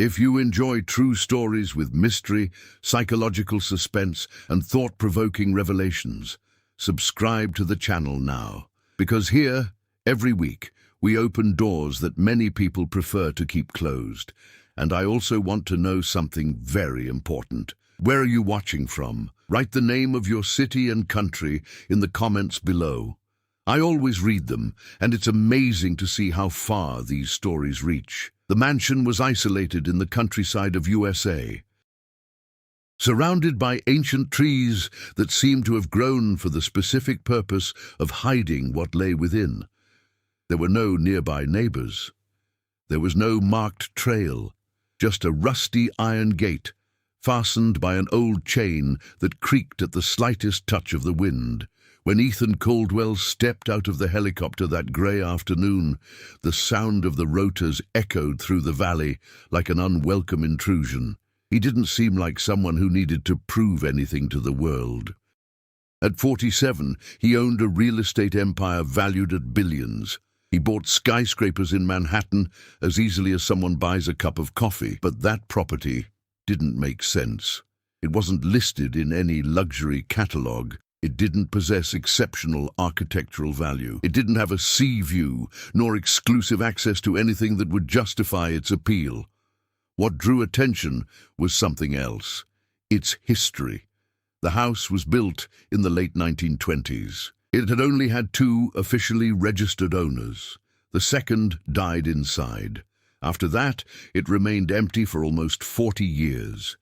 If you enjoy true stories with mystery, psychological suspense, and thought-provoking revelations, subscribe to the channel now. Because here, every week, we open doors that many people prefer to keep closed. And I also want to know something very important. Where are you watching from? Write the name of your city and country in the comments below. I always read them, and it's amazing to see how far these stories reach. The mansion was isolated in the countryside of USA, surrounded by ancient trees that seemed to have grown for the specific purpose of hiding what lay within. There were no nearby neighbors. There was no marked trail, just a rusty iron gate, fastened by an old chain that creaked at the slightest touch of the wind. When Ethan Caldwell stepped out of the helicopter that grey afternoon, the sound of the rotors echoed through the valley like an unwelcome intrusion. He didn't seem like someone who needed to prove anything to the world. At 47, he owned a real estate empire valued at billions. He bought skyscrapers in Manhattan as easily as someone buys a cup of coffee. But that property didn't make sense. It wasn't listed in any luxury catalogue. It didn't possess exceptional architectural value. It didn't have a sea view, nor exclusive access to anything that would justify its appeal. What drew attention was something else: its history. The house was built in the late 1920s. It had only had two officially registered owners. The second died inside. After that, it remained empty for almost 40 years.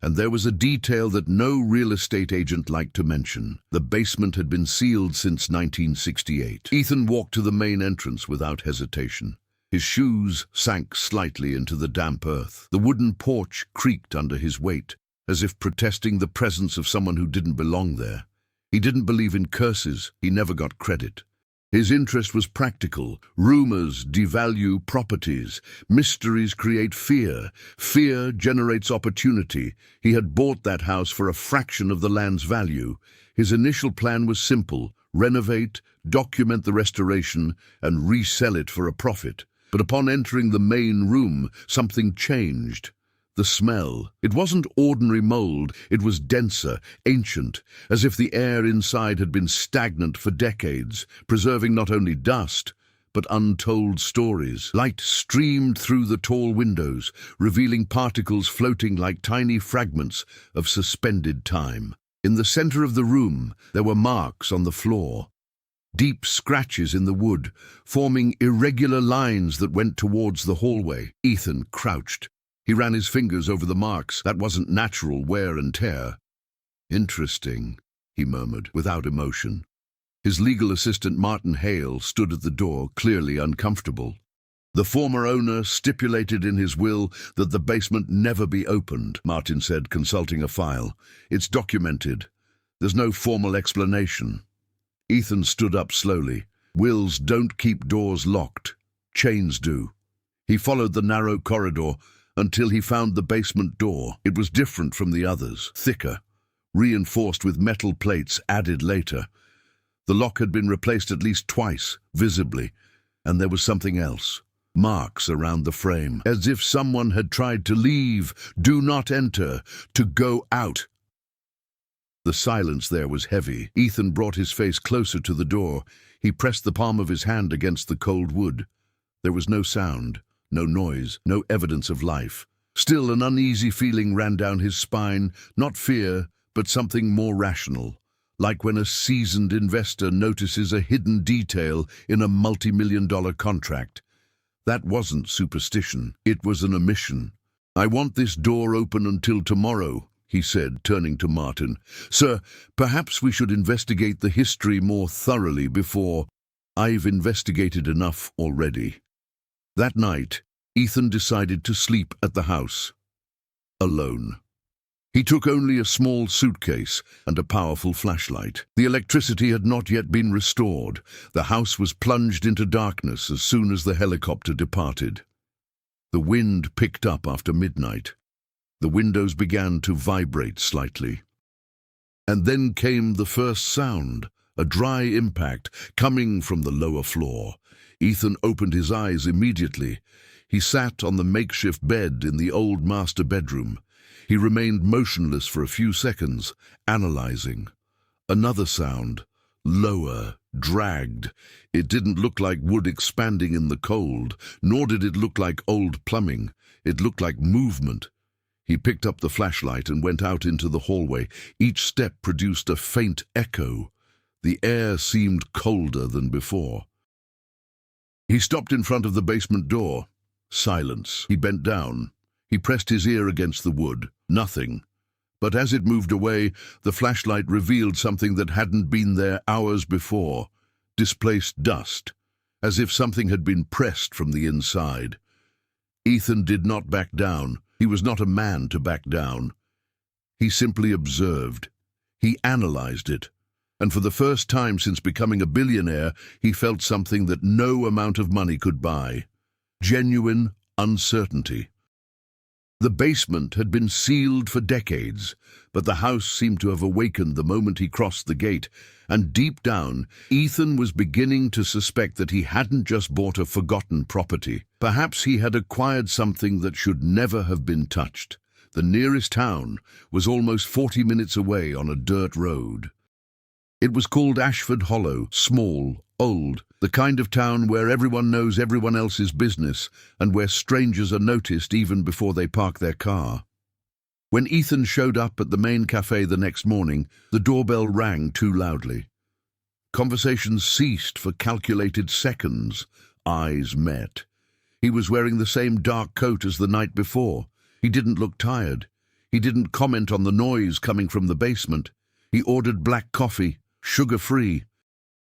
And there was a detail that no real estate agent liked to mention. The basement had been sealed since 1968. Ethan walked to the main entrance without hesitation. His shoes sank slightly into the damp earth. The wooden porch creaked under his weight, as if protesting the presence of someone who didn't belong there. He didn't believe in curses. He never got credit. His interest was practical. Rumors devalue properties. Mysteries create fear. Fear generates opportunity. He had bought that house for a fraction of the land's value. His initial plan was simple: renovate, document the restoration, and resell it for a profit. But upon entering the main room, something changed. The smell. It wasn't ordinary mold. It was denser, ancient, as if the air inside had been stagnant for decades, preserving not only dust, but untold stories. Light streamed through the tall windows, revealing particles floating like tiny fragments of suspended time. In the center of the room, there were marks on the floor. Deep scratches in the wood, forming irregular lines that went towards the hallway. Ethan crouched. He ran his fingers over the marks. That wasn't natural wear and tear. "Interesting," he murmured, without emotion. His legal assistant, Martin Hale, stood at the door, clearly uncomfortable. "The former owner stipulated in his will that the basement never be opened," Martin said, consulting a file. "It's documented. There's no formal explanation." Ethan stood up slowly. "Wills don't keep doors locked. Chains do." He followed the narrow corridor until he found the basement door. It was different from the others, thicker, reinforced with metal plates added later. The lock had been replaced at least twice, visibly, and there was something else. Marks around the frame, as if someone had tried to leave, do not enter, to go out. The silence there was heavy. Ethan brought his face closer to the door. He pressed the palm of his hand against the cold wood. There was no sound. No noise, no evidence of life. Still, an uneasy feeling ran down his spine, not fear, but something more rational, like when a seasoned investor notices a hidden detail in a multi-million-dollar contract. That wasn't superstition, it was an omission. "I want this door open until tomorrow," he said, turning to Martin. "Sir, perhaps we should investigate the history more thoroughly before—" "I've investigated enough already." That night, Ethan decided to sleep at the house, alone. He took only a small suitcase and a powerful flashlight. The electricity had not yet been restored. The house was plunged into darkness as soon as the helicopter departed. The wind picked up after midnight. The windows began to vibrate slightly. And then came the first sound, a dry impact coming from the lower floor. Ethan opened his eyes immediately. He sat on the makeshift bed in the old master bedroom. He remained motionless for a few seconds, analyzing. Another sound, lower, dragged. It didn't look like wood expanding in the cold, nor did it look like old plumbing. It looked like movement. He picked up the flashlight and went out into the hallway. Each step produced a faint echo. The air seemed colder than before. He stopped in front of the basement door. Silence. He bent down. He pressed his ear against the wood. Nothing. But as it moved away, the flashlight revealed something that hadn't been there hours before. Displaced dust, as if something had been pressed from the inside. Ethan did not back down. He was not a man to back down. He simply observed. He analyzed it. And for the first time since becoming a billionaire, he felt something that no amount of money could buy. Genuine uncertainty. The basement had been sealed for decades, but the house seemed to have awakened the moment he crossed the gate, and deep down, Ethan was beginning to suspect that he hadn't just bought a forgotten property. Perhaps he had acquired something that should never have been touched. The nearest town was almost 40 minutes away on a dirt road. It was called Ashford Hollow, small, old, the kind of town where everyone knows everyone else's business and where strangers are noticed even before they park their car. When Ethan showed up at the main cafe the next morning, the doorbell rang too loudly. Conversations ceased for calculated seconds. Eyes met. He was wearing the same dark coat as the night before. He didn't look tired. He didn't comment on the noise coming from the basement. He ordered black coffee, sugar-free.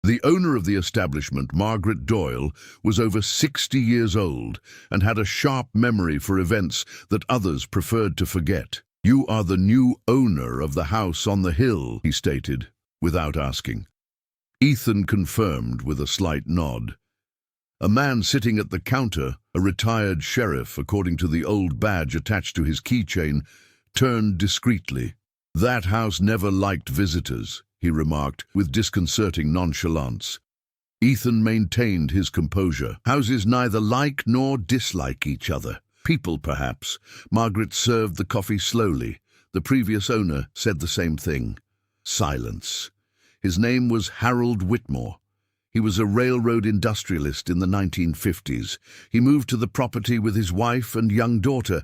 The owner of the establishment, Margaret Doyle, was over 60 years old and had a sharp memory for events that others preferred to forget. "You are the new owner of the house on the hill," he stated, without asking. Ethan confirmed with a slight nod. A man sitting at the counter, a retired sheriff according to the old badge attached to his keychain, turned discreetly. "That house never liked visitors," he remarked with disconcerting nonchalance. Ethan maintained his composure. "Houses neither like nor dislike each other. People, perhaps." Margaret served the coffee slowly. The previous owner said the same thing. Silence. His name was Harold Whitmore. He was a railroad industrialist in the 1950s. He moved to the property with his wife and young daughter.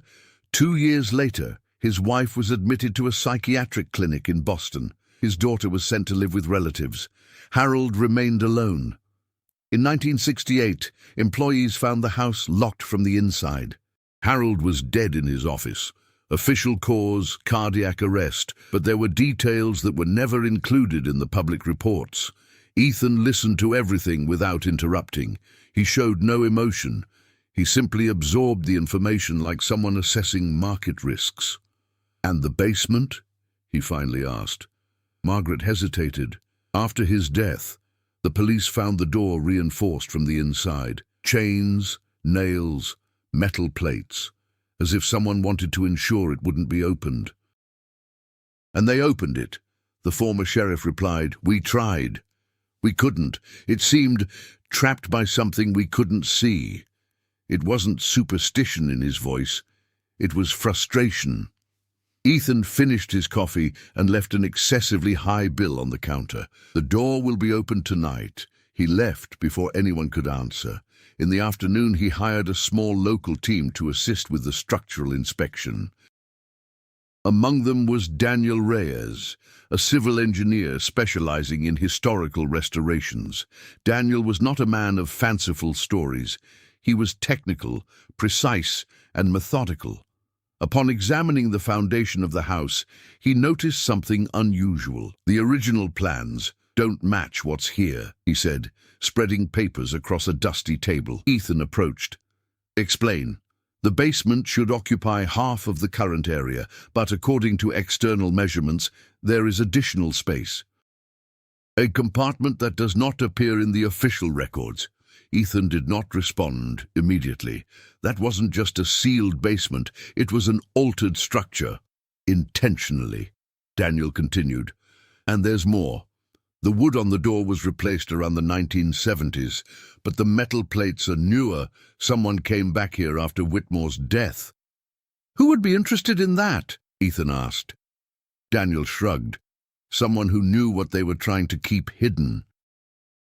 2 years later, his wife was admitted to a psychiatric clinic in Boston. His daughter was sent to live with relatives. Harold remained alone. In 1968, employees found the house locked from the inside. Harold was dead in his office. Official cause, cardiac arrest, but there were details that were never included in the public reports. Ethan listened to everything without interrupting. He showed no emotion. He simply absorbed the information like someone assessing market risks. "And the basement?" he finally asked. Margaret hesitated. After his death, the police found the door reinforced from the inside. Chains, nails, metal plates, as if someone wanted to ensure it wouldn't be opened. "And they opened it," the former sheriff replied. "We tried. We couldn't. It seemed trapped by something we couldn't see." It wasn't superstition in his voice. It was frustration. Ethan finished his coffee and left an excessively high bill on the counter. "The door will be opened tonight." He left before anyone could answer. In the afternoon, he hired a small local team to assist with the structural inspection. Among them was Daniel Reyes, a civil engineer specializing in historical restorations. Daniel was not a man of fanciful stories. He was technical, precise, and methodical. Upon examining the foundation of the house, he noticed something unusual. "The original plans don't match what's here," he said, spreading papers across a dusty table. Ethan approached. "Explain." "The basement should occupy half of the current area, but according to external measurements, there is additional space. A compartment that does not appear in the official records." Ethan did not respond immediately. That wasn't just a sealed basement, it was an altered structure. "Intentionally," Daniel continued. "And there's more. The wood on the door was replaced around the 1970s, but the metal plates are newer. Someone came back here after Whitmore's death. Who would be interested in that? Ethan asked. Daniel shrugged. Someone who knew what they were trying to keep hidden.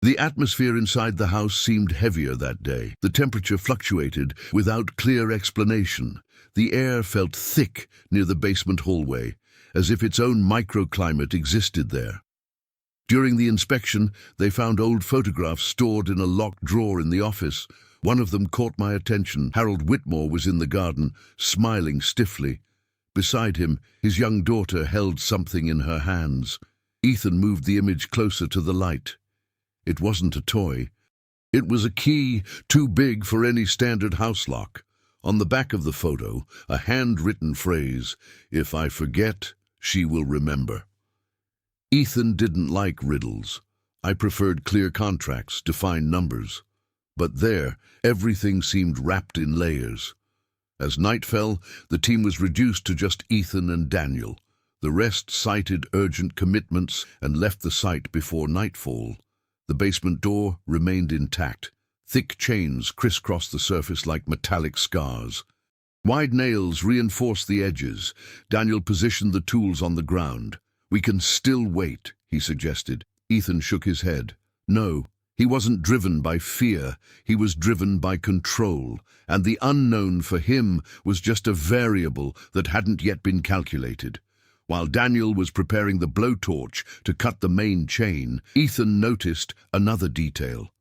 The atmosphere inside the house seemed heavier that day. The temperature fluctuated without clear explanation. The air felt thick near the basement hallway, as if its own microclimate existed there. During the inspection, they found old photographs stored in a locked drawer in the office. One of them caught my attention. Harold Whitmore was in the garden, smiling stiffly. Beside him, his young daughter held something in her hands. Ethan moved the image closer to the light. It wasn't a toy. It was a key too big for any standard house lock. On the back of the photo, a handwritten phrase, "If I forget, she will remember." Ethan didn't like riddles. I preferred clear contracts, defined numbers. But there, everything seemed wrapped in layers. As night fell, the team was reduced to just Ethan and Daniel. The rest cited urgent commitments and left the site before nightfall. The basement door remained intact. Thick chains crisscrossed the surface like metallic scars. Wide nails reinforced the edges. Daniel positioned the tools on the ground. "We can still wait," he suggested. Ethan shook his head. No, he wasn't driven by fear. He was driven by control, and the unknown for him was just a variable that hadn't yet been calculated. While Daniel was preparing the blowtorch to cut the main chain, Ethan noticed another detail.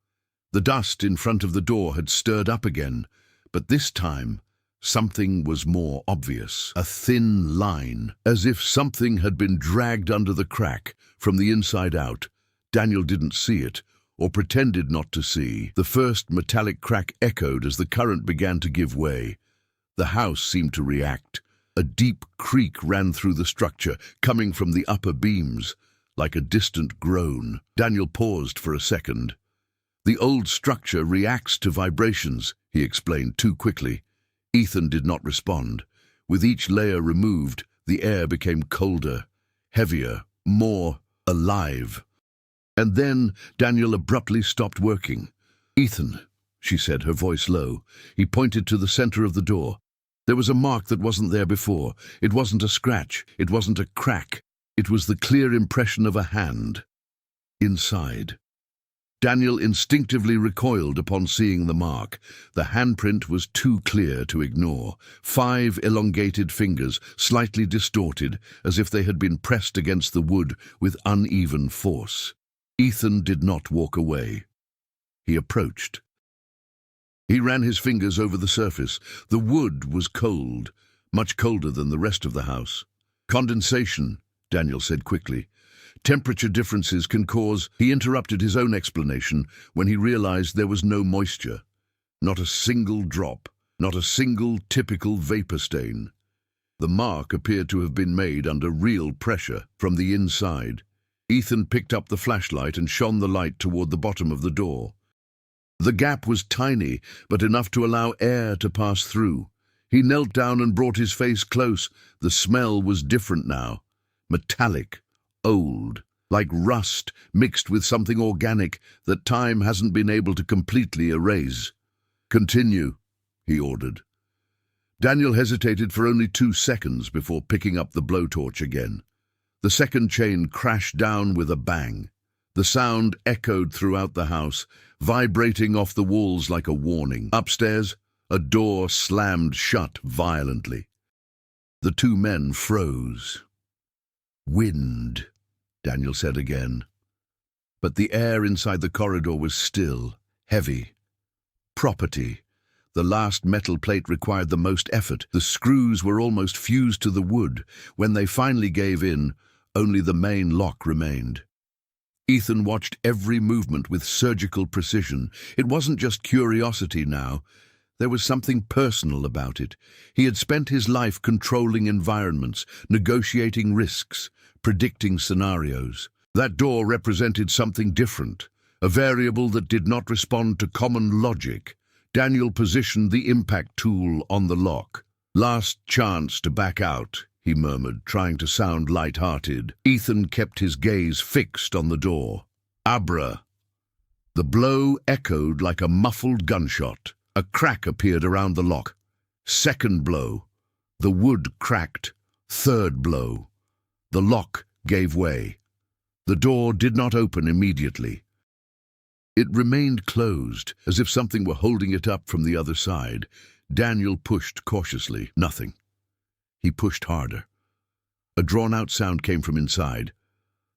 The dust in front of the door had stirred up again, but this time something was more obvious. A thin line, as if something had been dragged under the crack from the inside out. Daniel didn't see it, or pretended not to see. The first metallic crack echoed as the current began to give way. The house seemed to react. A deep creak ran through the structure, coming from the upper beams, like a distant groan. Daniel paused for a second. "The old structure reacts to vibrations," he explained too quickly. Ethan did not respond. With each layer removed, the air became colder, heavier, more alive. And then Daniel abruptly stopped working. "Ethan," she said, her voice low. He pointed to the center of the door. There was a mark that wasn't there before. It wasn't a scratch. It wasn't a crack. It was the clear impression of a hand. Inside. Daniel instinctively recoiled upon seeing the mark. The handprint was too clear to ignore. 5 elongated fingers, slightly distorted, as if they had been pressed against the wood with uneven force. Ethan did not walk away. He approached. He ran his fingers over the surface. The wood was cold, much colder than the rest of the house. "Condensation," Daniel said quickly. "Temperature differences can cause—" He interrupted his own explanation when he realized there was no moisture. Not a single drop, not a single typical vapor stain. The mark appeared to have been made under real pressure from the inside. Ethan picked up the flashlight and shone the light toward the bottom of the door. The gap was tiny, but enough to allow air to pass through. He knelt down and brought his face close. The smell was different now. Metallic. Old, like rust mixed with something organic that time hasn't been able to completely erase. "Continue," he ordered. Daniel hesitated for only 2 seconds before picking up the blowtorch again. The second chain crashed down with a bang. The sound echoed throughout the house, vibrating off the walls like a warning. Upstairs, a door slammed shut violently. The 2 men froze. "Wind," Daniel said again. But the air inside the corridor was still, heavy. Property. The last metal plate required the most effort. The screws were almost fused to the wood. When they finally gave in, only the main lock remained. Ethan watched every movement with surgical precision. It wasn't just curiosity now. There was something personal about it. He had spent his life controlling environments, negotiating risks, predicting scenarios. That door represented something different, a variable that did not respond to common logic. Daniel positioned the impact tool on the lock. "Last chance to back out," he murmured, trying to sound light-hearted. Ethan kept his gaze fixed on the door. Abra. The blow echoed like a muffled gunshot. A crack appeared around the lock. Second blow. The wood cracked. Third blow. The lock gave way. The door did not open immediately. It remained closed, as if something were holding it up from the other side. Daniel pushed cautiously. Nothing. He pushed harder. A drawn-out sound came from inside,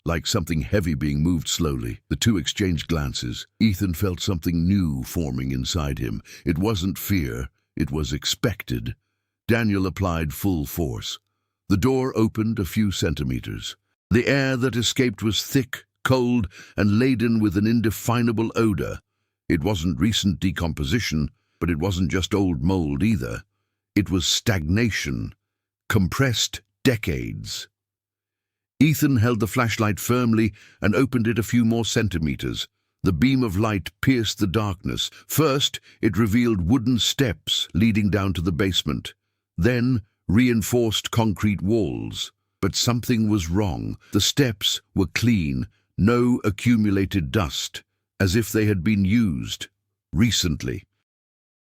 like something heavy being moved slowly. The two exchanged glances. Ethan felt something new forming inside him. It wasn't fear, it was expected. Daniel applied full force. The door opened a few centimeters. The air that escaped was thick, cold, and laden with an indefinable odor. It wasn't recent decomposition, but it wasn't just old mold either. It was stagnation, compressed decades. Ethan held the flashlight firmly and opened it a few more centimeters. The beam of light pierced the darkness. First, it revealed wooden steps leading down to the basement. Then, reinforced concrete walls. But something was wrong. The steps were clean, no accumulated dust, as if they had been used recently.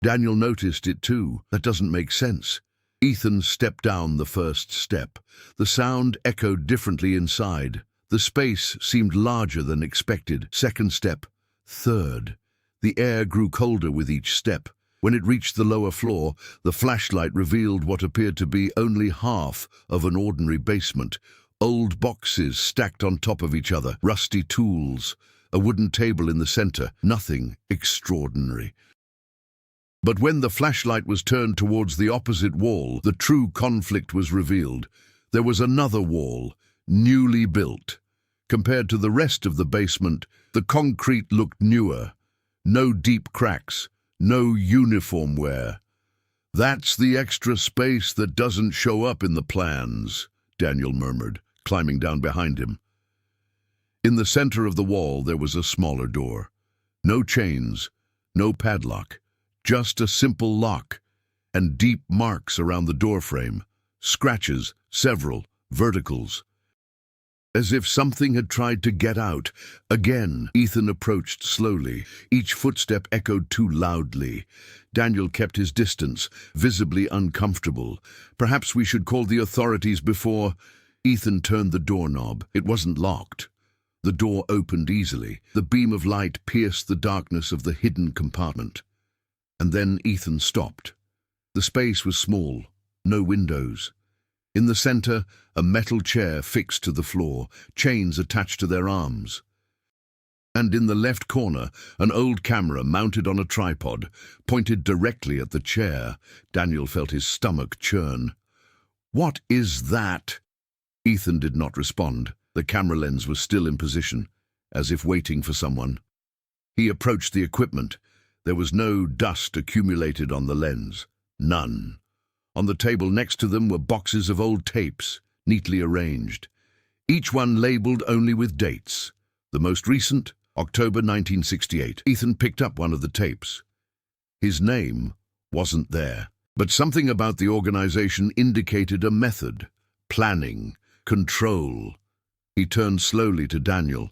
Daniel noticed it too. That doesn't make sense. Ethan stepped down the first step. The sound echoed differently inside. The space seemed larger than expected. Second step. Third. The air grew colder with each step. When it reached the lower floor, the flashlight revealed what appeared to be only half of an ordinary basement. Old boxes stacked on top of each other, rusty tools, a wooden table in the center. Nothing extraordinary. But when the flashlight was turned towards the opposite wall, the true conflict was revealed. There was another wall, newly built. Compared to the rest of the basement, the concrete looked newer. No deep cracks, no uniform wear. "That's the extra space that doesn't show up in the plans," Daniel murmured, climbing down behind him. In the center of the wall there was a smaller door. No chains, no padlock. Just a simple lock, and deep marks around the doorframe, scratches, several, verticals. As if something had tried to get out. Again, Ethan approached slowly. Each footstep echoed too loudly. Daniel kept his distance, visibly uncomfortable. "Perhaps we should call the authorities before—" Ethan turned the doorknob. It wasn't locked. The door opened easily. The beam of light pierced the darkness of the hidden compartment. And then Ethan stopped. The space was small, no windows. In the center, a metal chair fixed to the floor, chains attached to their arms. And in the left corner, an old camera mounted on a tripod, pointed directly at the chair. Daniel felt his stomach churn. "What is that?" Ethan did not respond. The camera lens was still in position, as if waiting for someone. He approached the equipment. There was no dust accumulated on the lens. None. On the table next to them were boxes of old tapes, neatly arranged. Each one labeled only with dates. The most recent, October 1968. Ethan picked up one of the tapes. His name wasn't there. But something about the organization indicated a method, planning, control. He turned slowly to Daniel.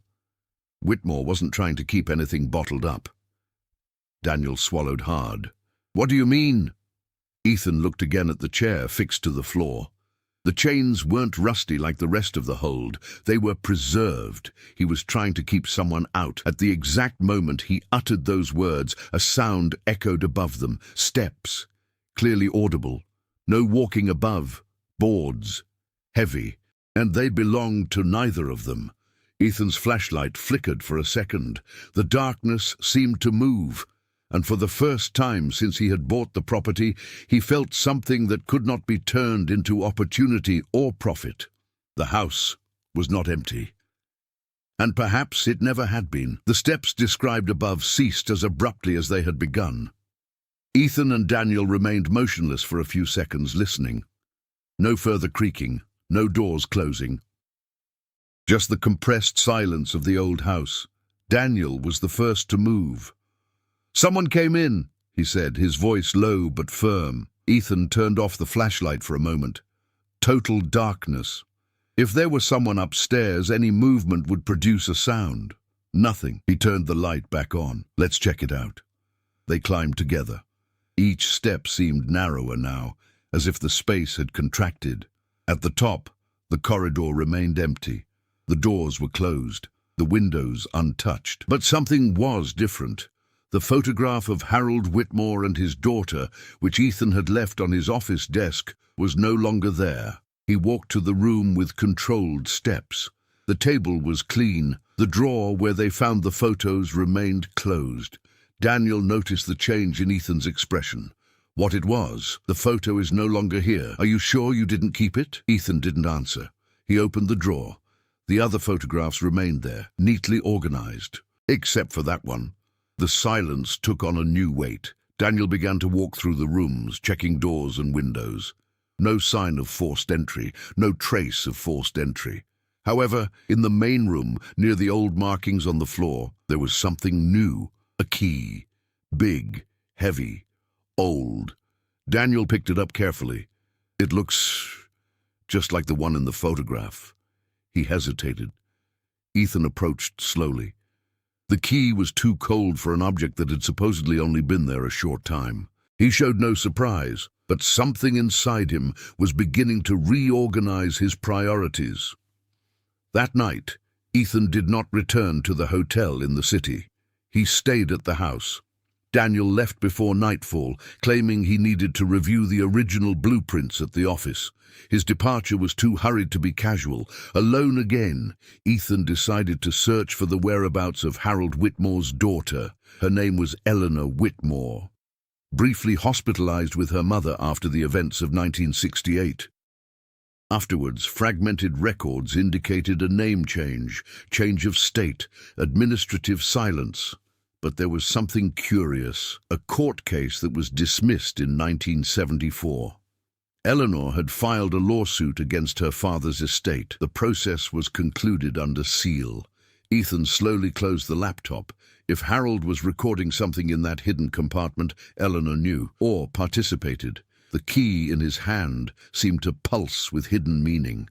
Whitmore wasn't trying to keep anything bottled up. Daniel swallowed hard. "What do you mean?" Ethan looked again at the chair fixed to the floor. The chains weren't rusty like the rest of the hold. They were preserved. He was trying to keep someone out. At the exact moment he uttered those words, a sound echoed above them. Steps, clearly audible. No walking above. Boards, heavy. And they belonged to neither of them. Ethan's flashlight flickered for a second. The darkness seemed to move. And for the first time since he had bought the property, he felt something that could not be turned into opportunity or profit. The house was not empty. And perhaps it never had been. The steps described above ceased as abruptly as they had begun. Ethan and Daniel remained motionless for a few seconds, listening. No further creaking, no doors closing. Just the compressed silence of the old house. Daniel was the first to move. "Someone came in," he said, his voice low but firm. Ethan turned off the flashlight for a moment. Total darkness. If there was someone upstairs, any movement would produce a sound. Nothing. He turned the light back on. Let's check it out. They climbed together. Each step seemed narrower now, as if the space had contracted. At the top, the corridor remained empty. The doors were closed, the windows untouched. But something was different. The photograph of Harold Whitmore and his daughter, which Ethan had left on his office desk, was no longer there. He walked to the room with controlled steps. The table was clean. The drawer where they found the photos remained closed. Daniel noticed the change in Ethan's expression. What it was, the photo is no longer here. Are you sure you didn't keep it? Ethan didn't answer. He opened the drawer. The other photographs remained there, neatly organized. Except for that one. The silence took on a new weight. Daniel began to walk through the rooms, checking doors and windows. No sign of forced entry, no trace of forced entry. However, in the main room, near the old markings on the floor, there was something new. A key. Big, heavy, old. Daniel picked it up carefully. It looks just like the one in the photograph. He hesitated. Ethan approached slowly. The key was too cold for an object that had supposedly only been there a short time. He showed no surprise, but something inside him was beginning to reorganize his priorities. That night, Ethan did not return to the hotel in the city. He stayed at the house. Daniel left before nightfall, claiming he needed to review the original blueprints at the office. His departure was too hurried to be casual. Alone again, Ethan decided to search for the whereabouts of Harold Whitmore's daughter. Her name was Eleanor Whitmore. Briefly hospitalized with her mother after the events of 1968. Afterwards, fragmented records indicated a name change of state, administrative silence. But there was something curious, a court case that was dismissed in 1974. Eleanor had filed a lawsuit against her father's estate. The process was concluded under seal. Ethan slowly closed the laptop. If Harold was recording something in that hidden compartment, Eleanor knew, or participated. The key in his hand seemed to pulse with hidden meaning.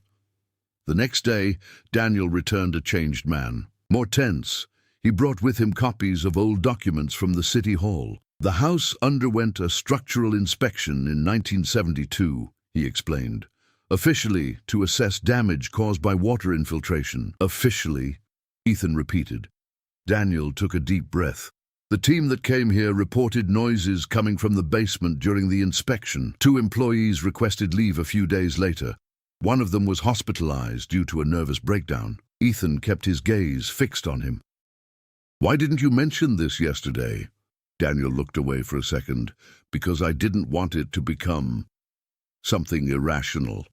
The next day, Daniel returned a changed man. More tense, he brought with him copies of old documents from the city hall. The house underwent a structural inspection in 1972, he explained. Officially, to assess damage caused by water infiltration. Officially, Ethan repeated. Daniel took a deep breath. The team that came here reported noises coming from the basement during the inspection. 2 employees requested leave a few days later. One of them was hospitalized due to a nervous breakdown. Ethan kept his gaze fixed on him. Why didn't you mention this yesterday? Daniel looked away for a second. Because I didn't want it to become something irrational.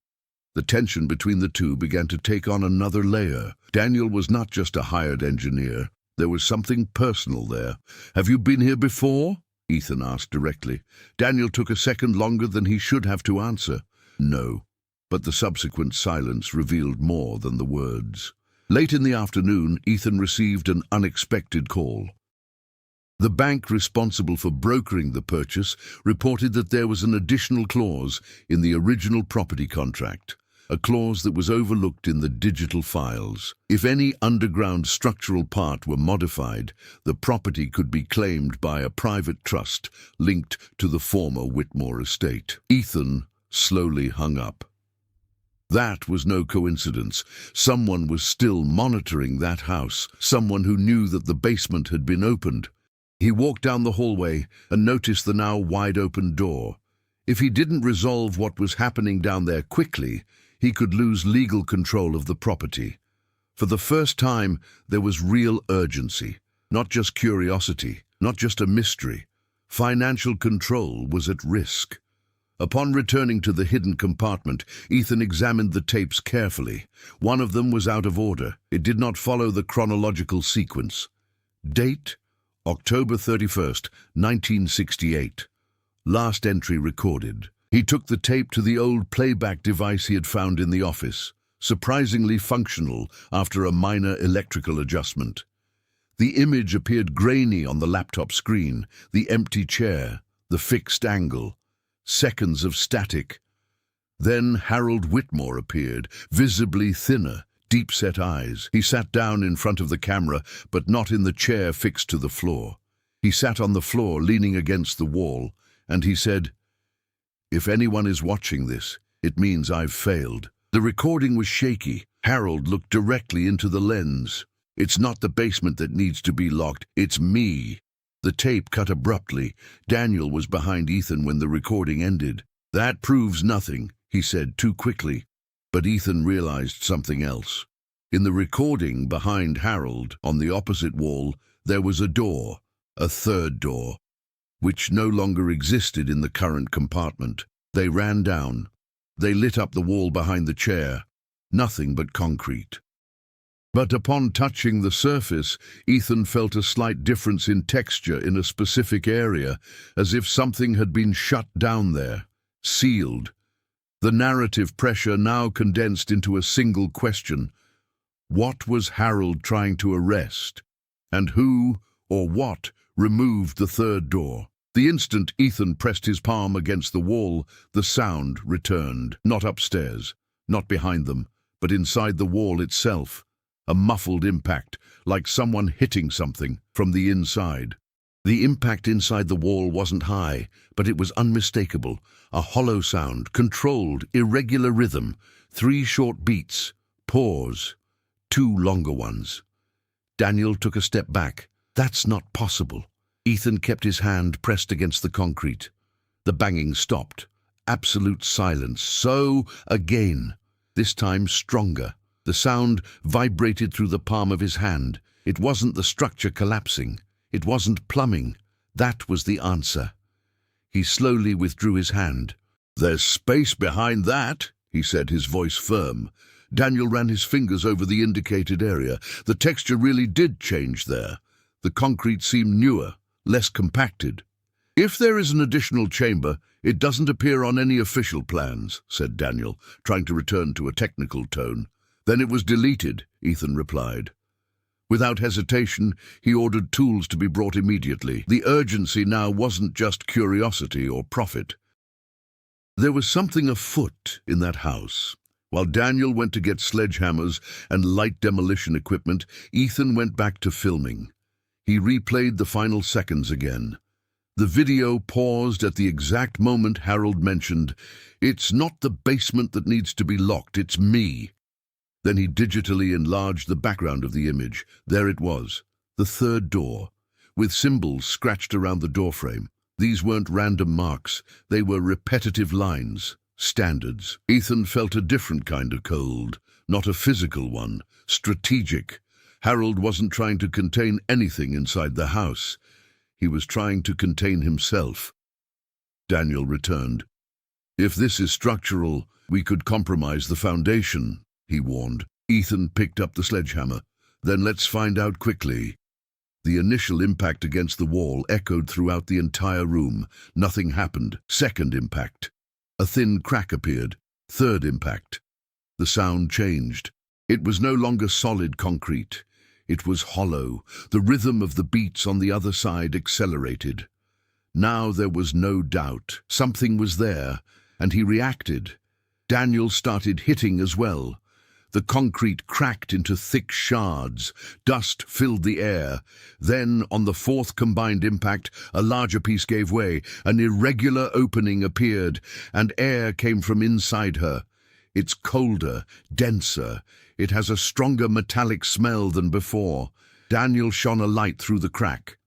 The tension between the two began to take on another layer. Daniel was not just a hired engineer. There was something personal there. Have you been here before? Ethan asked directly. Daniel took a second longer than he should have to answer. No, but the subsequent silence revealed more than the words. Late in the afternoon, Ethan received an unexpected call. The bank responsible for brokering the purchase reported that there was an additional clause in the original property contract, a clause that was overlooked in the digital files. If any underground structural part were modified, the property could be claimed by a private trust linked to the former Whitmore estate. Ethan slowly hung up. That was no coincidence. Someone was still monitoring that house, someone who knew that the basement had been opened. He walked down the hallway and noticed the now wide-open door. If he didn't resolve what was happening down there quickly, he could lose legal control of the property. For the first time, there was real urgency, not just curiosity, not just a mystery. Financial control was at risk. Upon returning to the hidden compartment, Ethan examined the tapes carefully. One of them was out of order. It did not follow the chronological sequence. Date: October 31st, 1968. Last entry recorded. He took the tape to the old playback device he had found in the office, surprisingly functional after a minor electrical adjustment. The image appeared grainy on the laptop screen, the empty chair, the fixed angle. Seconds of static. Then Harold Whitmore appeared, visibly thinner, deep-set eyes. He sat down in front of the camera, but not in the chair fixed to the floor. He sat on the floor, leaning against the wall, and he said, "If anyone is watching this, it means I've failed." The recording was shaky. Harold looked directly into the lens. "It's not the basement that needs to be locked, it's me." The tape cut abruptly. Daniel was behind Ethan when the recording ended. "That proves nothing," he said too quickly. But Ethan realized something else. In the recording behind Harold, on the opposite wall, there was a door, a third door, which no longer existed in the current compartment. They ran down. They lit up the wall behind the chair. Nothing but concrete. But upon touching the surface, Ethan felt a slight difference in texture in a specific area, as if something had been shut down there, sealed. The narrative pressure now condensed into a single question. What was Harold trying to arrest? And who, or what, removed the third door? The instant Ethan pressed his palm against the wall, the sound returned. Not upstairs, not behind them, but inside the wall itself. A muffled impact, like someone hitting something from the inside. The impact inside the wall wasn't high, but it was unmistakable. A hollow sound, controlled, irregular rhythm. 3 short beats, pause, 2 longer ones. Daniel took a step back. That's not possible. Ethan kept his hand pressed against the concrete. The banging stopped. Absolute silence. So, again. This time stronger. The sound vibrated through the palm of his hand. It wasn't the structure collapsing. It wasn't plumbing. That was the answer. He slowly withdrew his hand. "There's space behind that," he said, his voice firm. Daniel ran his fingers over the indicated area. The texture really did change there. The concrete seemed newer, less compacted. "If there is an additional chamber, it doesn't appear on any official plans," said Daniel, trying to return to a technical tone. "Then it was deleted," Ethan replied. Without hesitation, he ordered tools to be brought immediately. The urgency now wasn't just curiosity or profit. There was something afoot in that house. While Daniel went to get sledgehammers and light demolition equipment, Ethan went back to filming. He replayed the final seconds again. The video paused at the exact moment Harold mentioned, "It's not the basement that needs to be locked, it's me." Then he digitally enlarged the background of the image. There it was, the third door, with symbols scratched around the doorframe. These weren't random marks, they were repetitive lines, standards. Ethan felt a different kind of cold, not a physical one, strategic. Harold wasn't trying to contain anything inside the house. He was trying to contain himself. Daniel returned. "If this is structural, we could compromise the foundation," he warned. Ethan picked up the sledgehammer. "Then let's find out quickly." The initial impact against the wall echoed throughout the entire room. Nothing happened. Second impact. A thin crack appeared. Third impact. The sound changed. It was no longer solid concrete. It was hollow. The rhythm of the beats on the other side accelerated. Now there was no doubt. Something was there, and he reacted. Daniel started hitting as well. The concrete cracked into thick shards. Dust filled the air. Then, on the fourth combined impact, a larger piece gave way. An irregular opening appeared, and air came from inside her. It's colder, denser. It has a stronger metallic smell than before. Daniel shone a light through the crack.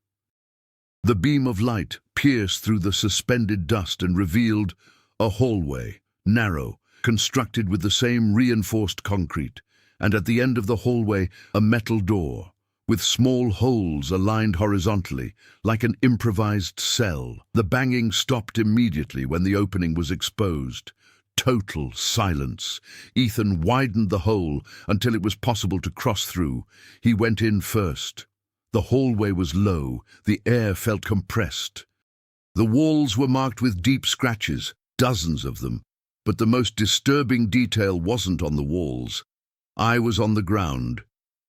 The beam of light pierced through the suspended dust and revealed a hallway, narrow, constructed with the same reinforced concrete, and at the end of the hallway a metal door, with small holes aligned horizontally, like an improvised cell. The banging stopped immediately when the opening was exposed. Total silence. Ethan widened the hole until it was possible to cross through. He went in first. The hallway was low. The air felt compressed. The walls were marked with deep scratches, dozens of them. But the most disturbing detail wasn't on the walls. I was on the ground.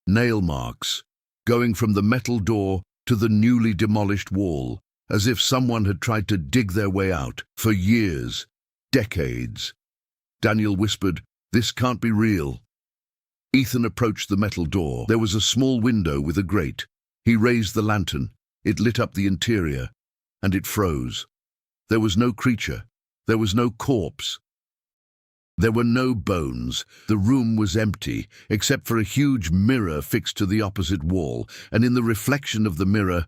Nail marks, going from the metal door to the newly demolished wall, as if someone had tried to dig their way out for years, decades. Daniel whispered, "This can't be real." Ethan approached the metal door. There was a small window with a grate. He raised the lantern. It lit up the interior, and it froze. There was no creature. There was no corpse. There were no bones. The room was empty, except for a huge mirror fixed to the opposite wall, and in the reflection of the mirror,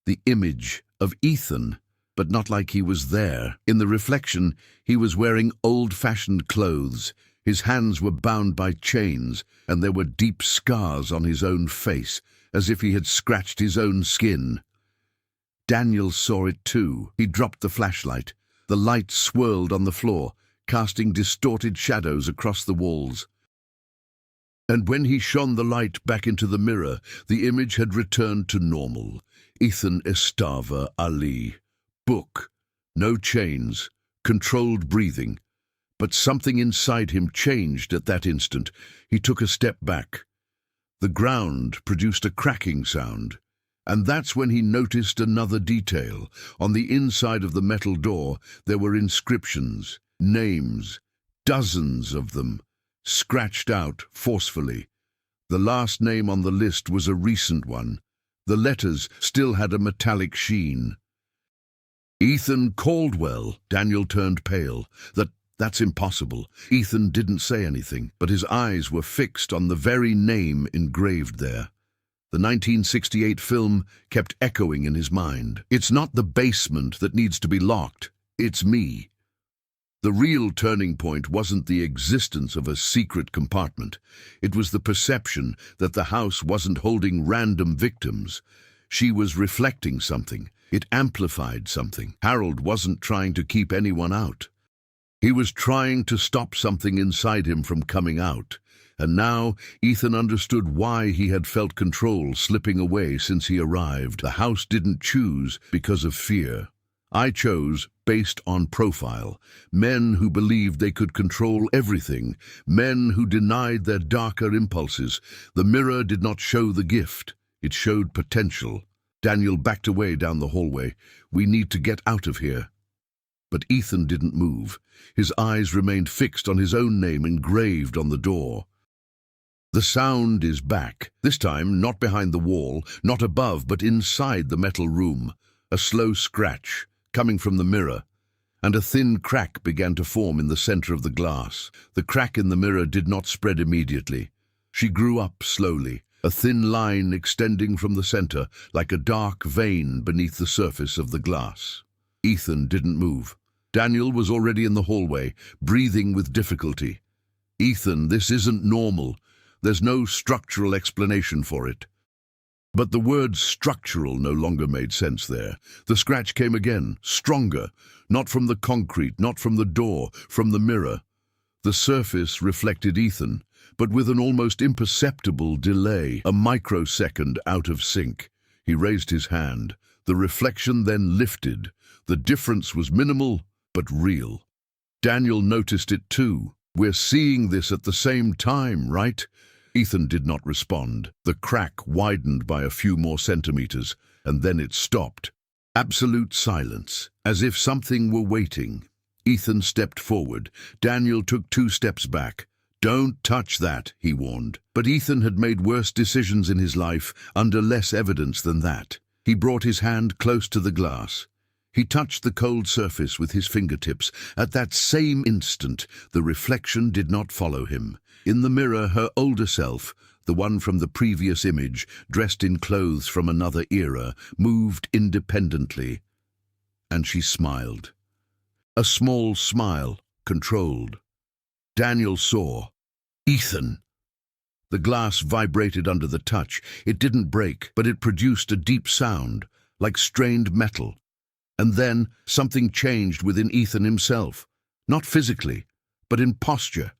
the image of Ethan, but not like he was there. In the reflection, he was wearing old-fashioned clothes. His hands were bound by chains, and there were deep scars on his own face, as if he had scratched his own skin. Daniel saw it too. He dropped the flashlight. The light swirled on the floor, casting distorted shadows across the walls. And when he shone the light back into the mirror, the image had returned to normal. Ethan Estava Ali. Book. No chains. Controlled breathing. But something inside him changed at that instant. He took a step back. The ground produced a cracking sound. And that's when he noticed another detail. On the inside of the metal door, there were inscriptions, names, dozens of them, scratched out forcefully. The last name on the list was a recent one. The letters still had a metallic sheen. Ethan Caldwell. Daniel turned pale. That's impossible. Ethan didn't say anything, but his eyes were fixed on the very name engraved there. The 1968 film kept echoing in his mind. It's not the basement that needs to be locked. It's me. The real turning point wasn't the existence of a secret compartment. It was the perception that the house wasn't holding random victims. She was reflecting something. It amplified something. Harold wasn't trying to keep anyone out. He was trying to stop something inside him from coming out. And now Ethan understood why he had felt control slipping away since he arrived. The house didn't choose because of fear. I chose based on profile. Men who believed they could control everything. Men who denied their darker impulses. The mirror did not show the gift. It showed potential. Daniel backed away down the hallway. We need to get out of here. But Ethan didn't move. His eyes remained fixed on his own name engraved on the door. The sound is back. This time, not behind the wall, not above, but inside the metal room. A slow scratch, coming from the mirror, and a thin crack began to form in the center of the glass. The crack in the mirror did not spread immediately. She grew up slowly, a thin line extending from the center, like a dark vein beneath the surface of the glass. Ethan didn't move. Daniel was already in the hallway, breathing with difficulty. Ethan, this isn't normal. There's no structural explanation for it. But the word structural no longer made sense there. The scratch came again, stronger, not from the concrete, not from the door, from the mirror. The surface reflected Ethan, but with an almost imperceptible delay, a microsecond out of sync. He raised his hand. The reflection then lifted. The difference was minimal, but real. Daniel noticed it too. We're seeing this at the same time, right? Ethan did not respond. The crack widened by a few more centimeters, and then it stopped. Absolute silence, as if something were waiting. Ethan stepped forward. Daniel took 2 steps back. Don't touch that, he warned. But Ethan had made worse decisions in his life under less evidence than that. He brought his hand close to the glass. He touched the cold surface with his fingertips. At that same instant, the reflection did not follow him. In the mirror, her older self, the one from the previous image, dressed in clothes from another era, moved independently. And she smiled. A small smile, controlled. Daniel saw. Ethan! The glass vibrated under the touch. It didn't break, but it produced a deep sound, like strained metal. And then something changed within Ethan himself. Not physically, but in posture.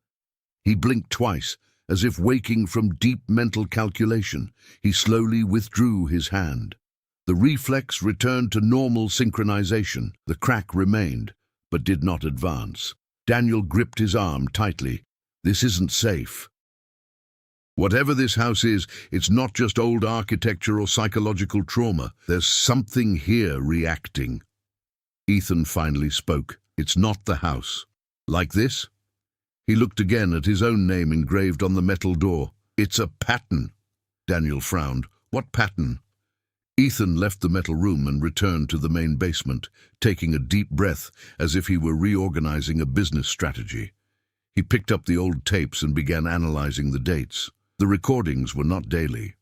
He blinked twice, as if waking from deep mental calculation. He slowly withdrew his hand. The reflex returned to normal synchronization. The crack remained, but did not advance. Daniel gripped his arm tightly. This isn't safe. Whatever this house is, it's not just old architecture or psychological trauma. There's something here reacting. Ethan finally spoke. It's not the house. Like this? He looked again at his own name engraved on the metal door. "It's a pattern." Daniel frowned. "What pattern?" Ethan left the metal room and returned to the main basement, taking a deep breath as if he were reorganizing a business strategy. He picked up the old tapes and began analyzing the dates. The recordings were not daily.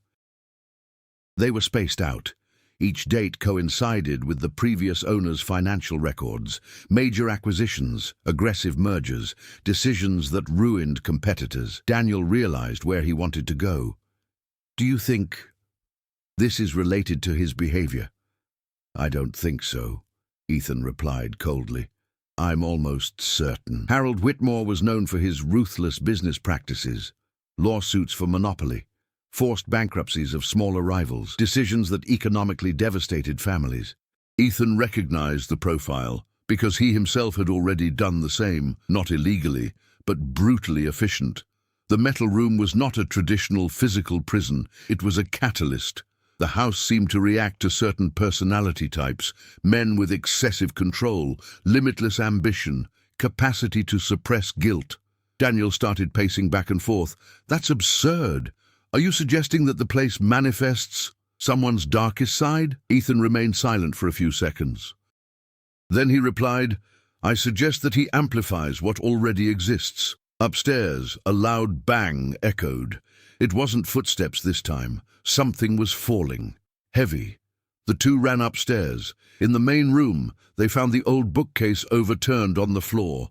They were spaced out. Each date coincided with the previous owner's financial records, major acquisitions, aggressive mergers, decisions that ruined competitors. Daniel realized where he wanted to go. "Do you think this is related to his behavior?" "I don't think so," Ethan replied coldly. "I'm almost certain." Harold Whitmore was known for his ruthless business practices, lawsuits for monopoly, forced bankruptcies of smaller rivals, decisions that economically devastated families. Ethan recognized the profile because he himself had already done the same, not illegally, but brutally efficient. The metal room was not a traditional physical prison, it was a catalyst. The house seemed to react to certain personality types, men with excessive control, limitless ambition, capacity to suppress guilt. Daniel started pacing back and forth. "That's absurd. Are you suggesting that the place manifests someone's darkest side?" Ethan remained silent for a few seconds. Then he replied, "I suggest that he amplifies what already exists." Upstairs, a loud bang echoed. It wasn't footsteps this time. Something was falling. Heavy. The two ran upstairs. In the main room, they found the old bookcase overturned on the floor.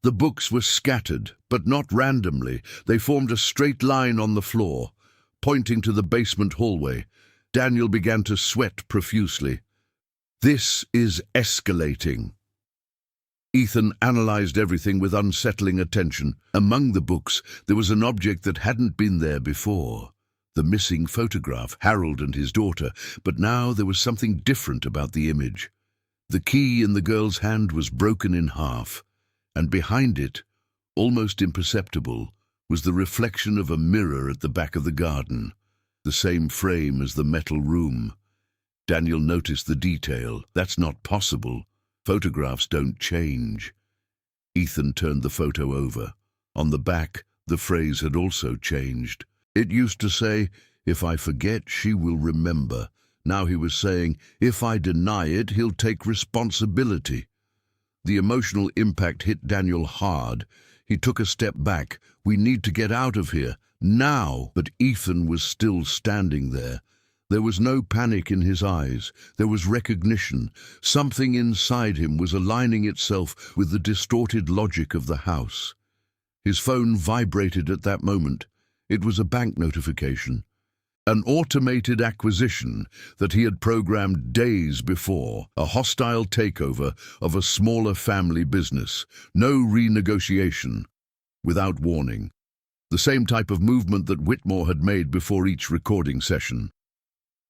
The books were scattered, but not randomly. They formed a straight line on the floor, pointing to the basement hallway. Daniel began to sweat profusely. This is escalating. Ethan analyzed everything with unsettling attention. Among the books, there was an object that hadn't been there before. The missing photograph, Harold and his daughter, but now there was something different about the image. The key in the girl's hand was broken in half, and behind it, almost imperceptible, was the reflection of a mirror at the back of the garden, the same frame as the metal room. Daniel noticed the detail. "That's not possible. Photographs don't change." Ethan turned the photo over. On the back, the phrase had also changed. It used to say, "If I forget, she will remember." Now he was saying, "If I deny it, he'll take responsibility." The emotional impact hit Daniel hard. He took a step back. "We need to get out of here, now." But Ethan was still standing there. There was no panic in his eyes. There was recognition. Something inside him was aligning itself with the distorted logic of the house. His phone vibrated at that moment. It was a bank notification. An automated acquisition that he had programmed days before. A hostile takeover of a smaller family business. No renegotiation. Without warning. The same type of movement that Whitmore had made before each recording session.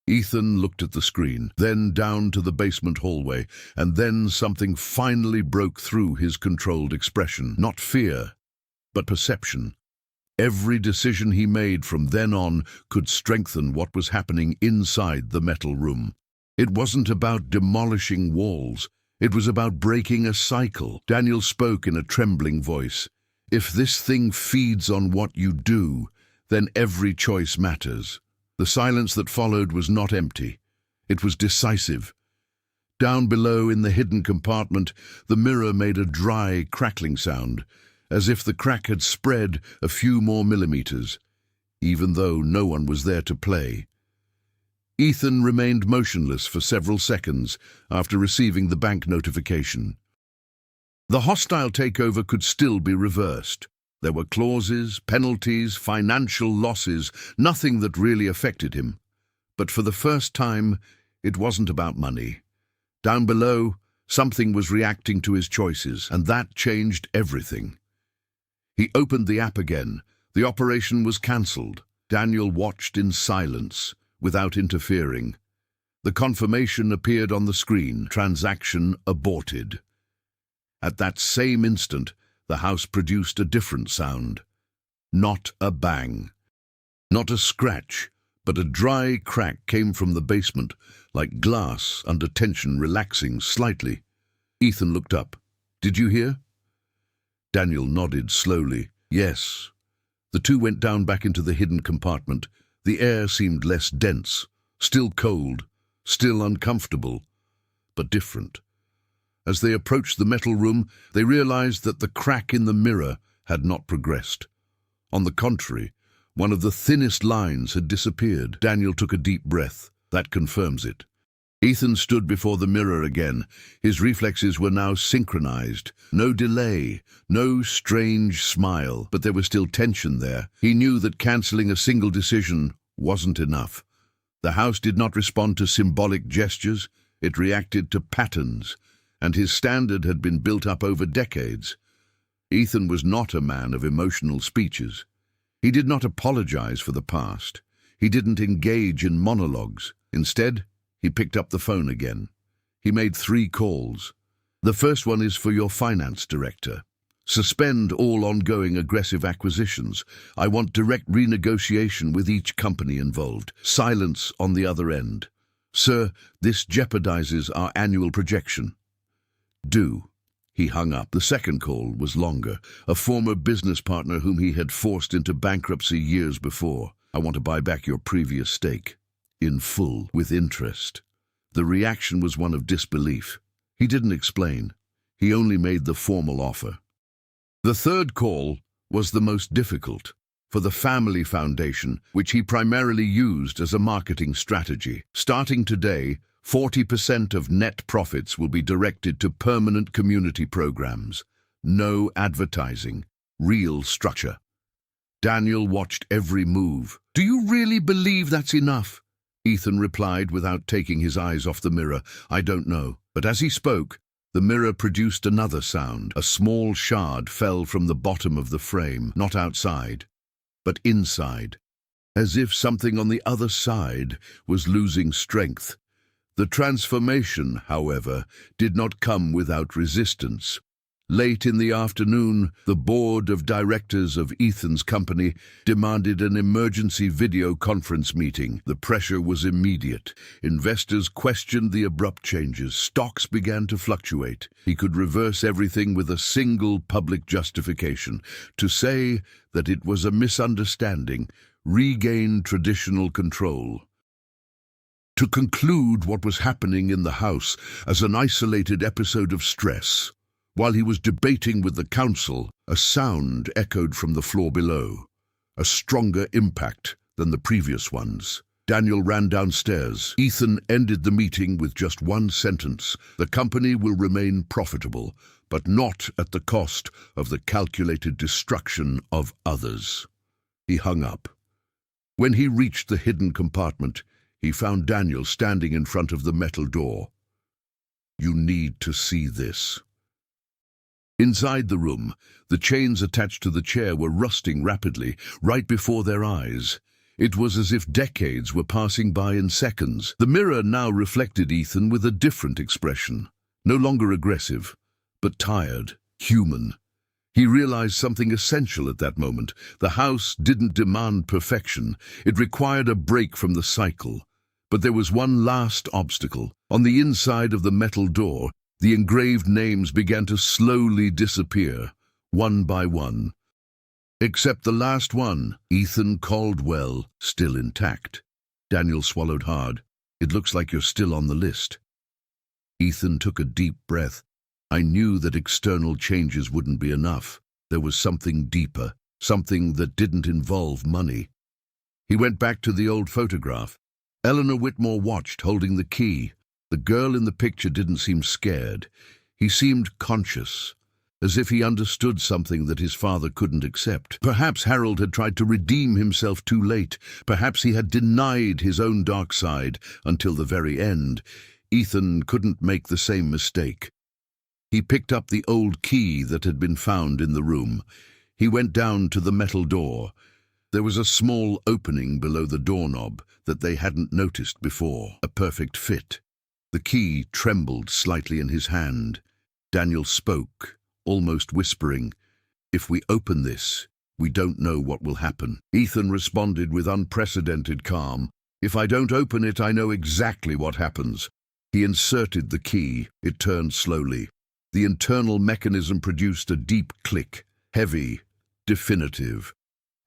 Ethan looked at the screen, then down to the basement hallway, and then something finally broke through his controlled expression. Not fear, but perception. Every decision he made from then on could strengthen what was happening inside the metal room. It wasn't about demolishing walls. It was about breaking a cycle. Daniel spoke in a trembling voice. "If this thing feeds on what you do, then every choice matters." The silence that followed was not empty. It was decisive. Down below in the hidden compartment, the mirror made a dry, crackling sound, as if the crack had spread a few more millimeters, even though no one was there to play. Ethan remained motionless for several seconds after receiving the bank notification. The hostile takeover could still be reversed. There were clauses, penalties, financial losses, nothing that really affected him. But for the first time, it wasn't about money. Down below, something was reacting to his choices, and that changed everything. He opened the app again. The operation was cancelled. Daniel watched in silence, without interfering. The confirmation appeared on the screen. Transaction aborted. At that same instant, the house produced a different sound. Not a bang. Not a scratch, but a dry crack came from the basement, like glass under tension relaxing slightly. Ethan looked up. "Did you hear?" Daniel nodded slowly. Yes. The two went down back into the hidden compartment. The air seemed less dense, still cold, still uncomfortable, but different. As they approached the metal room, they realized that the crack in the mirror had not progressed. On the contrary, one of the thinnest lines had disappeared. Daniel took a deep breath. That confirms it. Ethan stood before the mirror again. His reflexes were now synchronized. No delay, no strange smile, but there was still tension there. He knew that canceling a single decision wasn't enough. The house did not respond to symbolic gestures, it reacted to patterns, and his standard had been built up over decades. Ethan was not a man of emotional speeches. He did not apologize for the past. He didn't engage in monologues. Instead, he picked up the phone again. He made 3 calls. The first one is for your finance director. Suspend all ongoing aggressive acquisitions. I want direct renegotiation with each company involved. Silence on the other end. Sir, this jeopardizes our annual projection. Do. He hung up. The second call was longer. A former business partner whom he had forced into bankruptcy years before. I want to buy back your previous stake. In full, with interest. The reaction was one of disbelief. He didn't explain. He only made the formal offer. The third call was the most difficult, for the family foundation, which he primarily used as a marketing strategy. Starting today, 40% of net profits will be directed to permanent community programs. No advertising, real structure. Daniel watched every move. Do you really believe that's enough? Ethan replied without taking his eyes off the mirror. I don't know. But as he spoke, the mirror produced another sound. A small shard fell from the bottom of the frame, not outside, but inside, as if something on the other side was losing strength. The transformation, however, did not come without resistance. Late in the afternoon, the board of directors of Ethan's company demanded an emergency video conference meeting. The pressure was immediate. Investors questioned the abrupt changes. Stocks began to fluctuate. He could reverse everything with a single public justification. To say that it was a misunderstanding, regain traditional control. To conclude what was happening in the house as an isolated episode of stress. While he was debating with the council, a sound echoed from the floor below, a stronger impact than the previous ones. Daniel ran downstairs. Ethan ended the meeting with just one sentence. The company will remain profitable, but not at the cost of the calculated destruction of others. He hung up. When he reached the hidden compartment, he found Daniel standing in front of the metal door. You need to see this. Inside the room, the chains attached to the chair were rusting rapidly, right before their eyes. It was as if decades were passing by in seconds. The mirror now reflected Ethan with a different expression, no longer aggressive, but tired, human. He realized something essential at that moment. The house didn't demand perfection. It required a break from the cycle. But there was one last obstacle. On the inside of the metal door, the engraved names began to slowly disappear, one by one. Except the last one, Ethan Caldwell, still intact. Daniel swallowed hard. It looks like you're still on the list. Ethan took a deep breath. I knew that external changes wouldn't be enough. There was something deeper, something that didn't involve money. He went back to the old photograph. Eleanor Whitmore watched, holding the key. The girl in the picture didn't seem scared. He seemed conscious, as if he understood something that his father couldn't accept. Perhaps Harold had tried to redeem himself too late. Perhaps he had denied his own dark side until the very end. Ethan couldn't make the same mistake. He picked up the old key that had been found in the room. He went down to the metal door. There was a small opening below the doorknob that they hadn't noticed before, a perfect fit. The key trembled slightly in his hand. Daniel spoke, almost whispering, "If we open this, we don't know what will happen." Ethan responded with unprecedented calm. "If I don't open it, I know exactly what happens." He inserted the key. It turned slowly. The internal mechanism produced a deep click, heavy, definitive.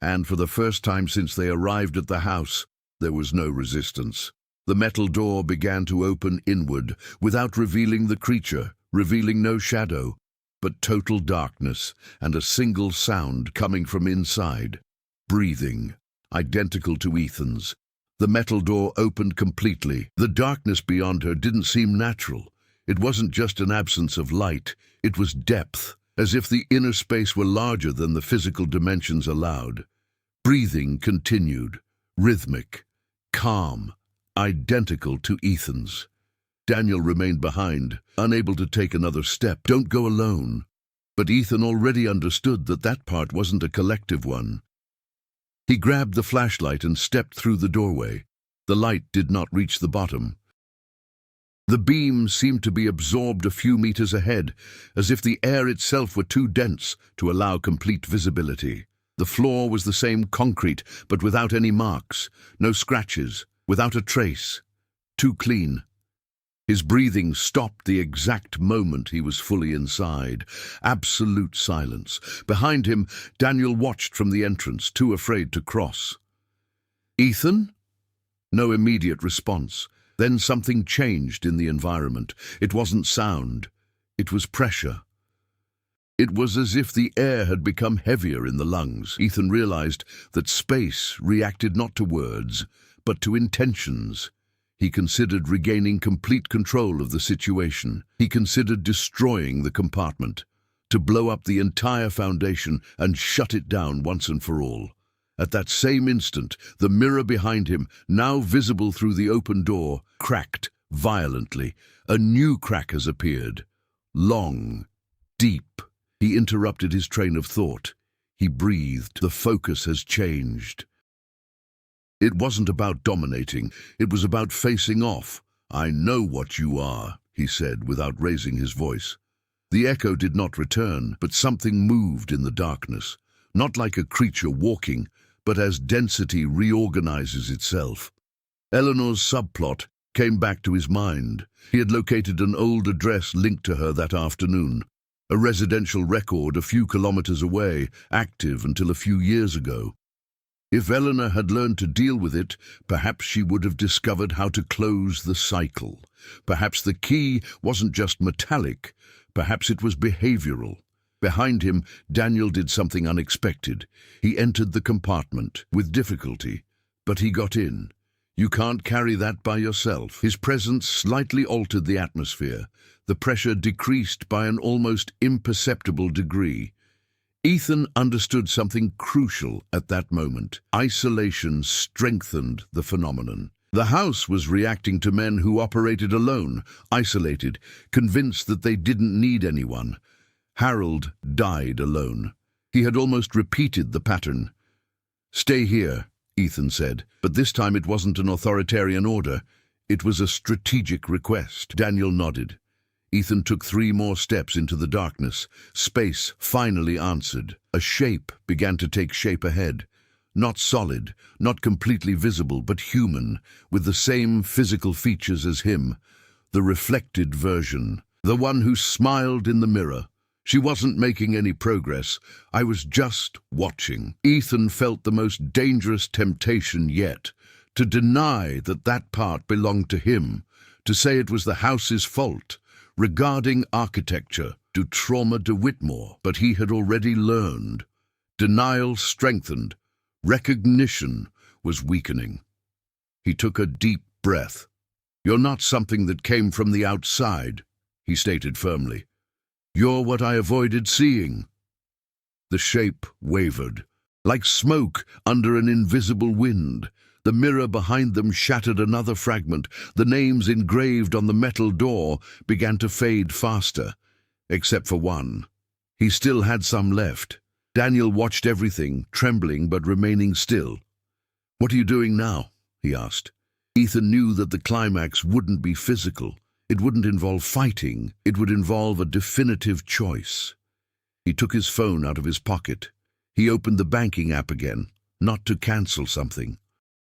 And for the first time since they arrived at the house, there was no resistance. The metal door began to open inward, without revealing the creature, revealing no shadow, but total darkness and a single sound coming from inside. Breathing, identical to Ethan's. The metal door opened completely. The darkness beyond her didn't seem natural. It wasn't just an absence of light, it was depth, as if the inner space were larger than the physical dimensions allowed. Breathing continued, rhythmic, calm, identical to Ethan's. Daniel remained behind, unable to take another step. Don't go alone. But Ethan already understood that that part wasn't a collective one. He grabbed the flashlight and stepped through the doorway. The light did not reach the bottom. The beam seemed to be absorbed a few meters ahead, as if the air itself were too dense to allow complete visibility. The floor was the same concrete, but without any marks, no scratches, without a trace. Too clean. His breathing stopped the exact moment he was fully inside. Absolute silence. Behind him, Daniel watched from the entrance, too afraid to cross. "Ethan?" No immediate response. Then something changed in the environment. It wasn't sound. It was pressure. It was as if the air had become heavier in the lungs. Ethan realized that space reacted not to words, but to intentions. He considered regaining complete control of the situation. He considered destroying the compartment, to blow up the entire foundation and shut it down once and for all. At that same instant, the mirror behind him, now visible through the open door, cracked violently. A new crack has appeared. Long, deep. He interrupted his train of thought. He breathed. The focus has changed. It wasn't about dominating. It was about facing off. "I know what you are," he said without raising his voice. The echo did not return, but something moved in the darkness. Not like a creature walking, but as density reorganizes itself. Eleanor's subplot came back to his mind. He had located an old address linked to her that afternoon. A residential record a few kilometers away, active until a few years ago. If Eleanor had learned to deal with it, perhaps she would have discovered how to close the cycle. Perhaps the key wasn't just metallic, perhaps it was behavioral. Behind him, Daniel did something unexpected. He entered the compartment, with difficulty, but he got in. You can't carry that by yourself. His presence slightly altered the atmosphere. The pressure decreased by an almost imperceptible degree. Ethan understood something crucial at that moment. Isolation strengthened the phenomenon. The house was reacting to men who operated alone, isolated, convinced that they didn't need anyone. Harold died alone. He had almost repeated the pattern. "Stay here," Ethan said, but this time it wasn't an authoritarian order. It was a strategic request. Daniel nodded. Ethan took 3 more steps into the darkness. Space finally answered. A shape began to take shape ahead. Not solid, not completely visible, but human, with the same physical features as him. The reflected version. The one who smiled in the mirror. She wasn't making any progress. I was just watching. Ethan felt the most dangerous temptation yet. To deny that that part belonged to him. To say it was the house's fault. Regarding architecture, to trauma to Whitmore, but he had already learned. Denial strengthened. Recognition was weakening. He took a deep breath. "You're not something that came from the outside," he stated firmly. "You're what I avoided seeing." The shape wavered, like smoke under an invisible wind. The mirror behind them shattered another fragment. The names engraved on the metal door began to fade faster, except for one. He still had some left. Daniel watched everything, trembling but remaining still. "What are you doing now?" he asked. Ethan knew that the climax wouldn't be physical. It wouldn't involve fighting. It would involve a definitive choice. He took his phone out of his pocket. He opened the banking app again, not to cancel something,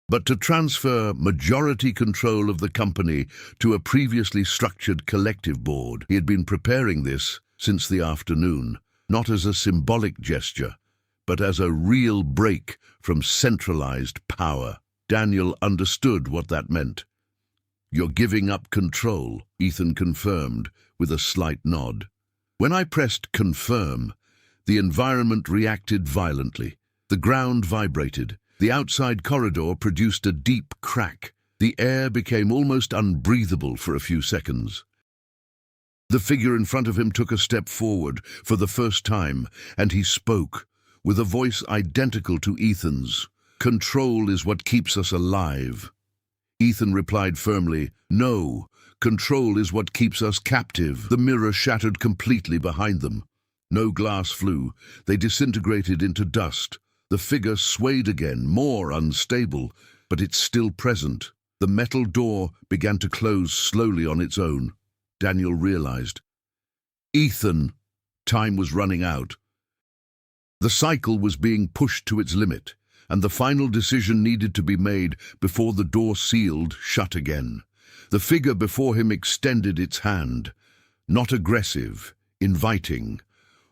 but to transfer majority control of the company to a previously structured collective board. He had been preparing this since the afternoon, not as a symbolic gesture, but as a real break from centralized power. Daniel understood what that meant. "You're giving up control," Ethan confirmed with a slight nod. When I pressed confirm, the environment reacted violently. The ground vibrated. The outside corridor produced a deep crack. The air became almost unbreathable for a few seconds. The figure in front of him took a step forward for the first time, and he spoke, with a voice identical to Ethan's. "Control is what keeps us alive." Ethan replied firmly, "No, control is what keeps us captive." The mirror shattered completely behind them. No glass flew. They disintegrated into dust. The figure swayed again, more unstable, but it's still present. The metal door began to close slowly on its own. Daniel realized. Ethan, time was running out. The cycle was being pushed to its limit, and the final decision needed to be made before the door sealed shut again. The figure before him extended its hand, not aggressive, inviting.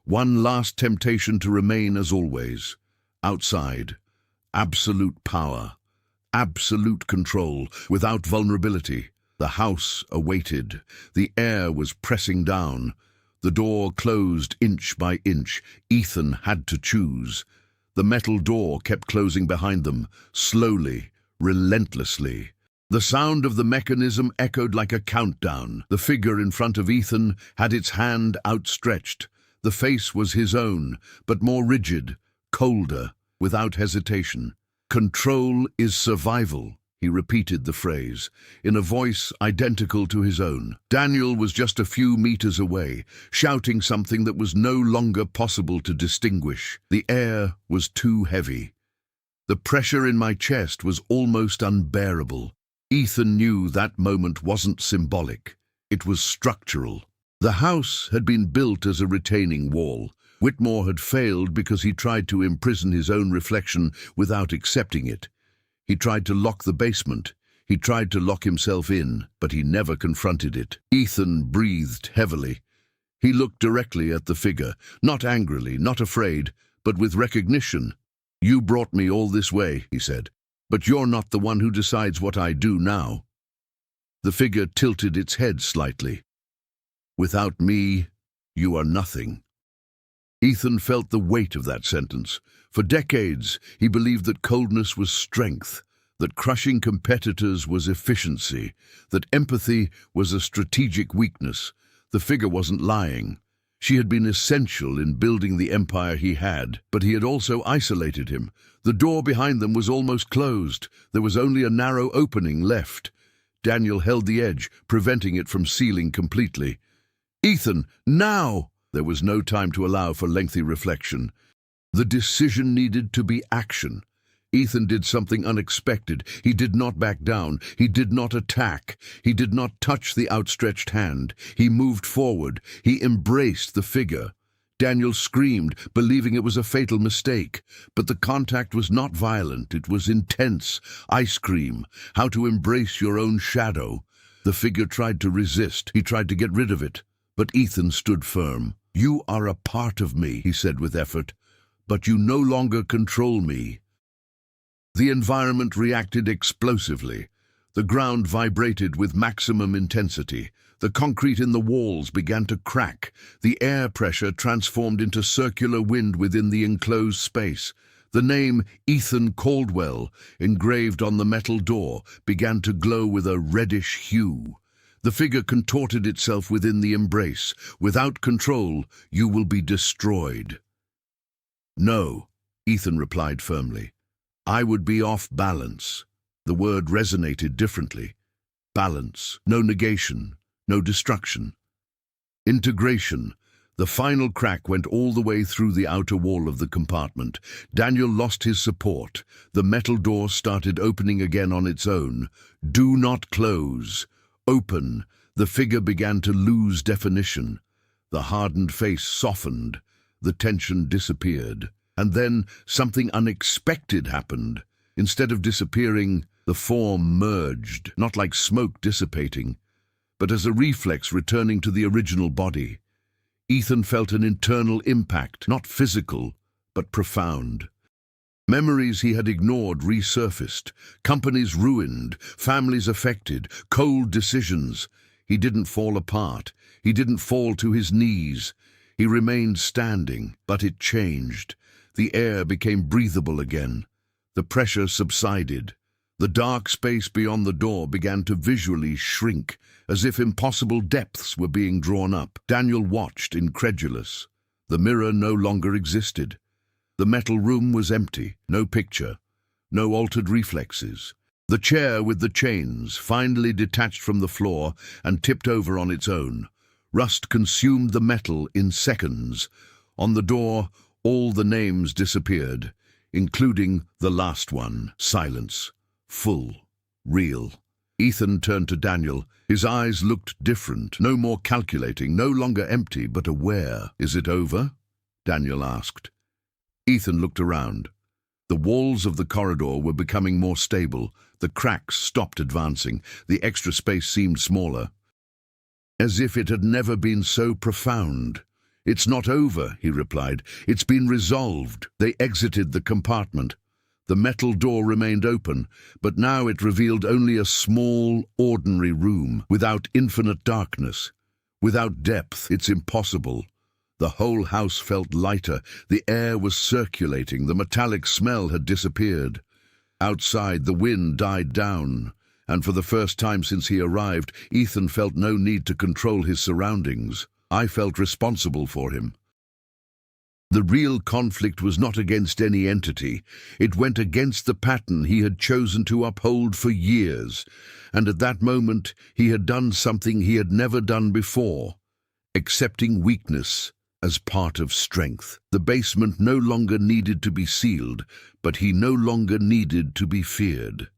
One last temptation to remain as always. Outside, absolute power, absolute control, without vulnerability. The house awaited. The air was pressing down. The door closed inch by inch. Ethan had to choose. The metal door kept closing behind them, slowly, relentlessly. The sound of the mechanism echoed like a countdown. The figure in front of Ethan had its hand outstretched. The face was his own, but more rigid, colder, without hesitation. "Control is survival," he repeated the phrase, in a voice identical to his own. Daniel was just a few meters away, shouting something that was no longer possible to distinguish. The air was too heavy. The pressure in my chest was almost unbearable. Ethan knew that moment wasn't symbolic. It was structural. The house had been built as a retaining wall. Whitmore had failed because he tried to imprison his own reflection without accepting it. He tried to lock the basement. He tried to lock himself in, but he never confronted it. Ethan breathed heavily. He looked directly at the figure, not angrily, not afraid, but with recognition. "You brought me all this way," he said, "but you're not the one who decides what I do now." The figure tilted its head slightly. "Without me, you are nothing." Ethan felt the weight of that sentence. For decades, he believed that coldness was strength, that crushing competitors was efficiency, that empathy was a strategic weakness. The figure wasn't lying. She had been essential in building the empire he had, but he had also isolated him. The door behind them was almost closed. There was only a narrow opening left. Daniel held the edge, preventing it from sealing completely. "Ethan, now!" There was no time to allow for lengthy reflection. The decision needed to be action. Ethan did something unexpected. He did not back down. He did not attack. He did not touch the outstretched hand. He moved forward. He embraced the figure. Daniel screamed, believing it was a fatal mistake. But the contact was not violent. It was intense. Ice cream. How to embrace your own shadow. The figure tried to resist. He tried to get rid of it. But Ethan stood firm. "You are a part of me," he said with effort, "but you no longer control me." The environment reacted explosively. The ground vibrated with maximum intensity. The concrete in the walls began to crack. The air pressure transformed into circular wind within the enclosed space. The name Ethan Caldwell, engraved on the metal door, began to glow with a reddish hue. The figure contorted itself within the embrace. "Without control, you will be destroyed." "No," Ethan replied firmly. "I would be off balance." The word resonated differently. Balance, no negation, no destruction. Integration. The final crack went all the way through the outer wall of the compartment. Daniel lost his support. The metal door started opening again on its own. "Do not close. Open." The figure began to lose definition. The hardened face softened. The tension disappeared. And then something unexpected happened. Instead of disappearing, the form merged, not like smoke dissipating, but as a reflex returning to the original body. Ethan felt an internal impact, not physical, but profound. Memories he had ignored resurfaced, companies ruined, families affected, cold decisions. He didn't fall apart. He didn't fall to his knees. He remained standing, but it changed. The air became breathable again. The pressure subsided. The dark space beyond the door began to visually shrink, as if impossible depths were being drawn up. Daniel watched, incredulous. The mirror no longer existed. The metal room was empty, no picture, no altered reflexes. The chair with the chains finally detached from the floor and tipped over on its own. Rust consumed the metal in seconds. On the door, all the names disappeared, including the last one. Silence. Full. Real. Ethan turned to Daniel. His eyes looked different, no more calculating, no longer empty, but aware. "Is it over?" Daniel asked. Ethan looked around. The walls of the corridor were becoming more stable. The cracks stopped advancing. The extra space seemed smaller, as if it had never been so profound. "It's not over," he replied. "It's been resolved." They exited the compartment. The metal door remained open, but now it revealed only a small, ordinary room, without infinite darkness, without depth. "It's impossible." The whole house felt lighter. The air was circulating. The metallic smell had disappeared. Outside, the wind died down, and for the first time since he arrived, Ethan felt no need to control his surroundings. I felt responsible for him. The real conflict was not against any entity. It went against the pattern he had chosen to uphold for years, and at that moment he had done something he had never done before, accepting weakness as part of strength. The basement no longer needed to be sealed, but he no longer needed to be feared.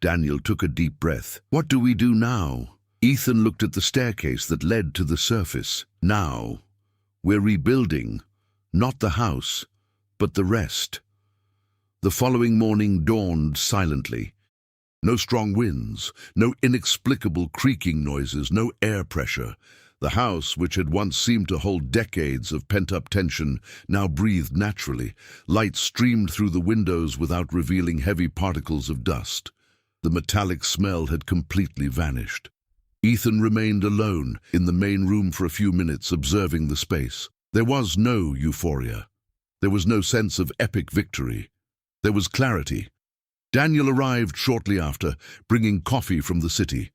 Daniel took a deep breath. "What do we do now?" Ethan looked at the staircase that led to the surface. "Now, we're rebuilding, not the house, but the rest." The following morning dawned silently. No strong winds, no inexplicable creaking noises, no air pressure. The house, which had once seemed to hold decades of pent-up tension, now breathed naturally. Light streamed through the windows without revealing heavy particles of dust. The metallic smell had completely vanished. Ethan remained alone in the main room for a few minutes, observing the space. There was no euphoria. There was no sense of epic victory. There was clarity. Daniel arrived shortly after, bringing coffee from the city.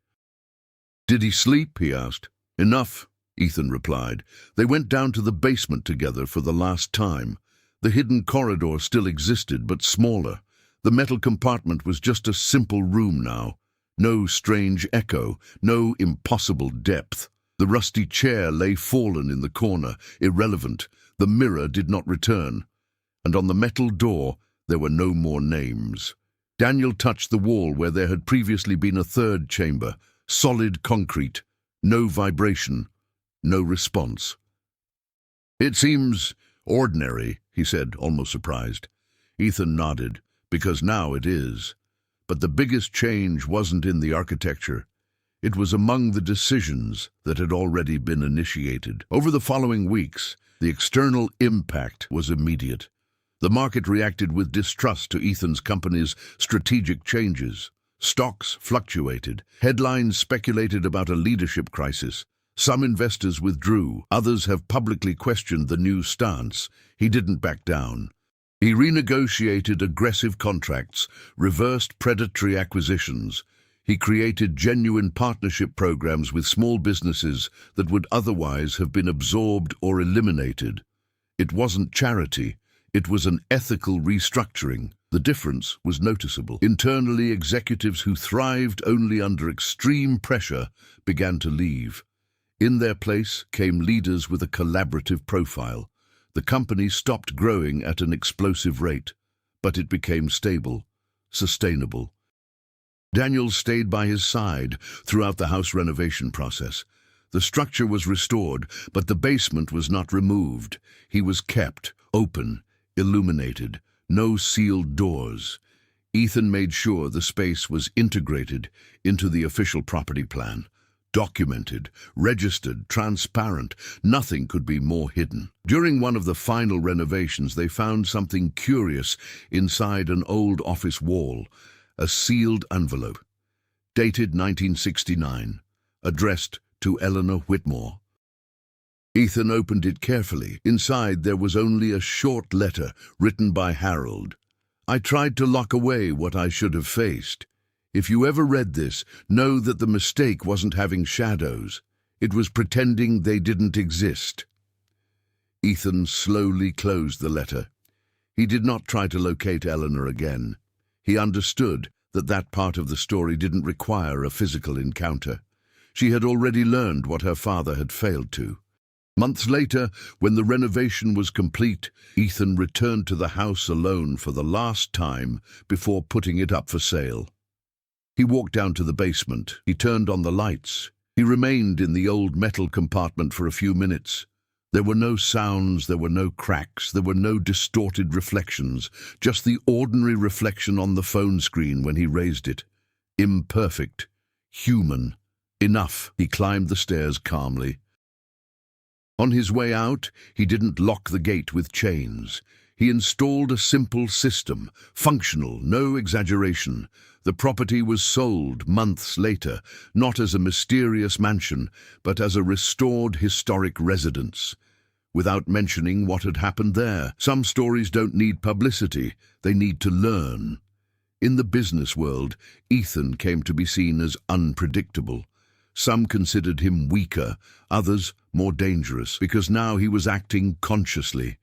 "Did he sleep?" he asked. "Enough," Ethan replied. They went down to the basement together for the last time. The hidden corridor still existed, but smaller. The metal compartment was just a simple room now. No strange echo, no impossible depth. The rusty chair lay fallen in the corner, irrelevant. The mirror did not return. And on the metal door, there were no more names. Daniel touched the wall where there had previously been a third chamber, solid concrete. No vibration, no response. "It seems ordinary," he said, almost surprised. Ethan nodded, "because now it is." But the biggest change wasn't in the architecture. It was among the decisions that had already been initiated. Over the following weeks, the external impact was immediate. The market reacted with distrust to Ethan's company's strategic changes. Stocks fluctuated. Headlines speculated about a leadership crisis. Some investors withdrew. Others have publicly questioned the new stance. He didn't back down. He renegotiated aggressive contracts, reversed predatory acquisitions. He created genuine partnership programs with small businesses that would otherwise have been absorbed or eliminated. It wasn't charity. It was an ethical restructuring. The difference was noticeable. Internally, executives who thrived only under extreme pressure began to leave. In their place came leaders with a collaborative profile. The company stopped growing at an explosive rate, but it became stable, sustainable. Daniel stayed by his side throughout the house renovation process. The structure was restored, but the basement was not removed. He was kept open, illuminated. No sealed doors. Ethan made sure the space was integrated into the official property plan. Documented, registered, transparent, nothing could be more hidden. During one of the final renovations, they found something curious inside an old office wall, a sealed envelope, dated 1969, addressed to Eleanor Whitmore. Ethan opened it carefully. Inside there was only a short letter written by Harold. "I tried to lock away what I should have faced. If you ever read this, know that the mistake wasn't having shadows. It was pretending they didn't exist." Ethan slowly closed the letter. He did not try to locate Eleanor again. He understood that that part of the story didn't require a physical encounter. She had already learned what her father had failed to. Months later, when the renovation was complete, Ethan returned to the house alone for the last time before putting it up for sale. He walked down to the basement. He turned on the lights. He remained in the old metal compartment for a few minutes. There were no sounds, there were no cracks, there were no distorted reflections, just the ordinary reflection on the phone screen when he raised it. Imperfect. Human. Enough. He climbed the stairs calmly. On his way out, he didn't lock the gate with chains. He installed a simple system, functional, no exaggeration. The property was sold months later, not as a mysterious mansion, but as a restored historic residence, without mentioning what had happened there. Some stories don't need publicity, they need to learn. In the business world, Ethan came to be seen as unpredictable. Some considered him weaker, others more dangerous, because now he was acting consciously.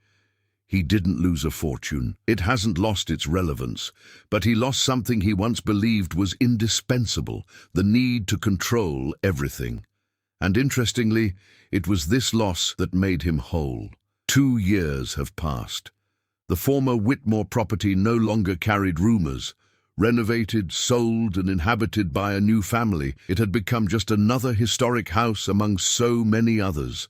He didn't lose a fortune. It hasn't lost its relevance, but he lost something he once believed was indispensable, the need to control everything. And interestingly, it was this loss that made him whole. 2 years have passed. The former Whitmore property no longer carried rumors. Renovated, sold, and inhabited by a new family, it had become just another historic house among so many others.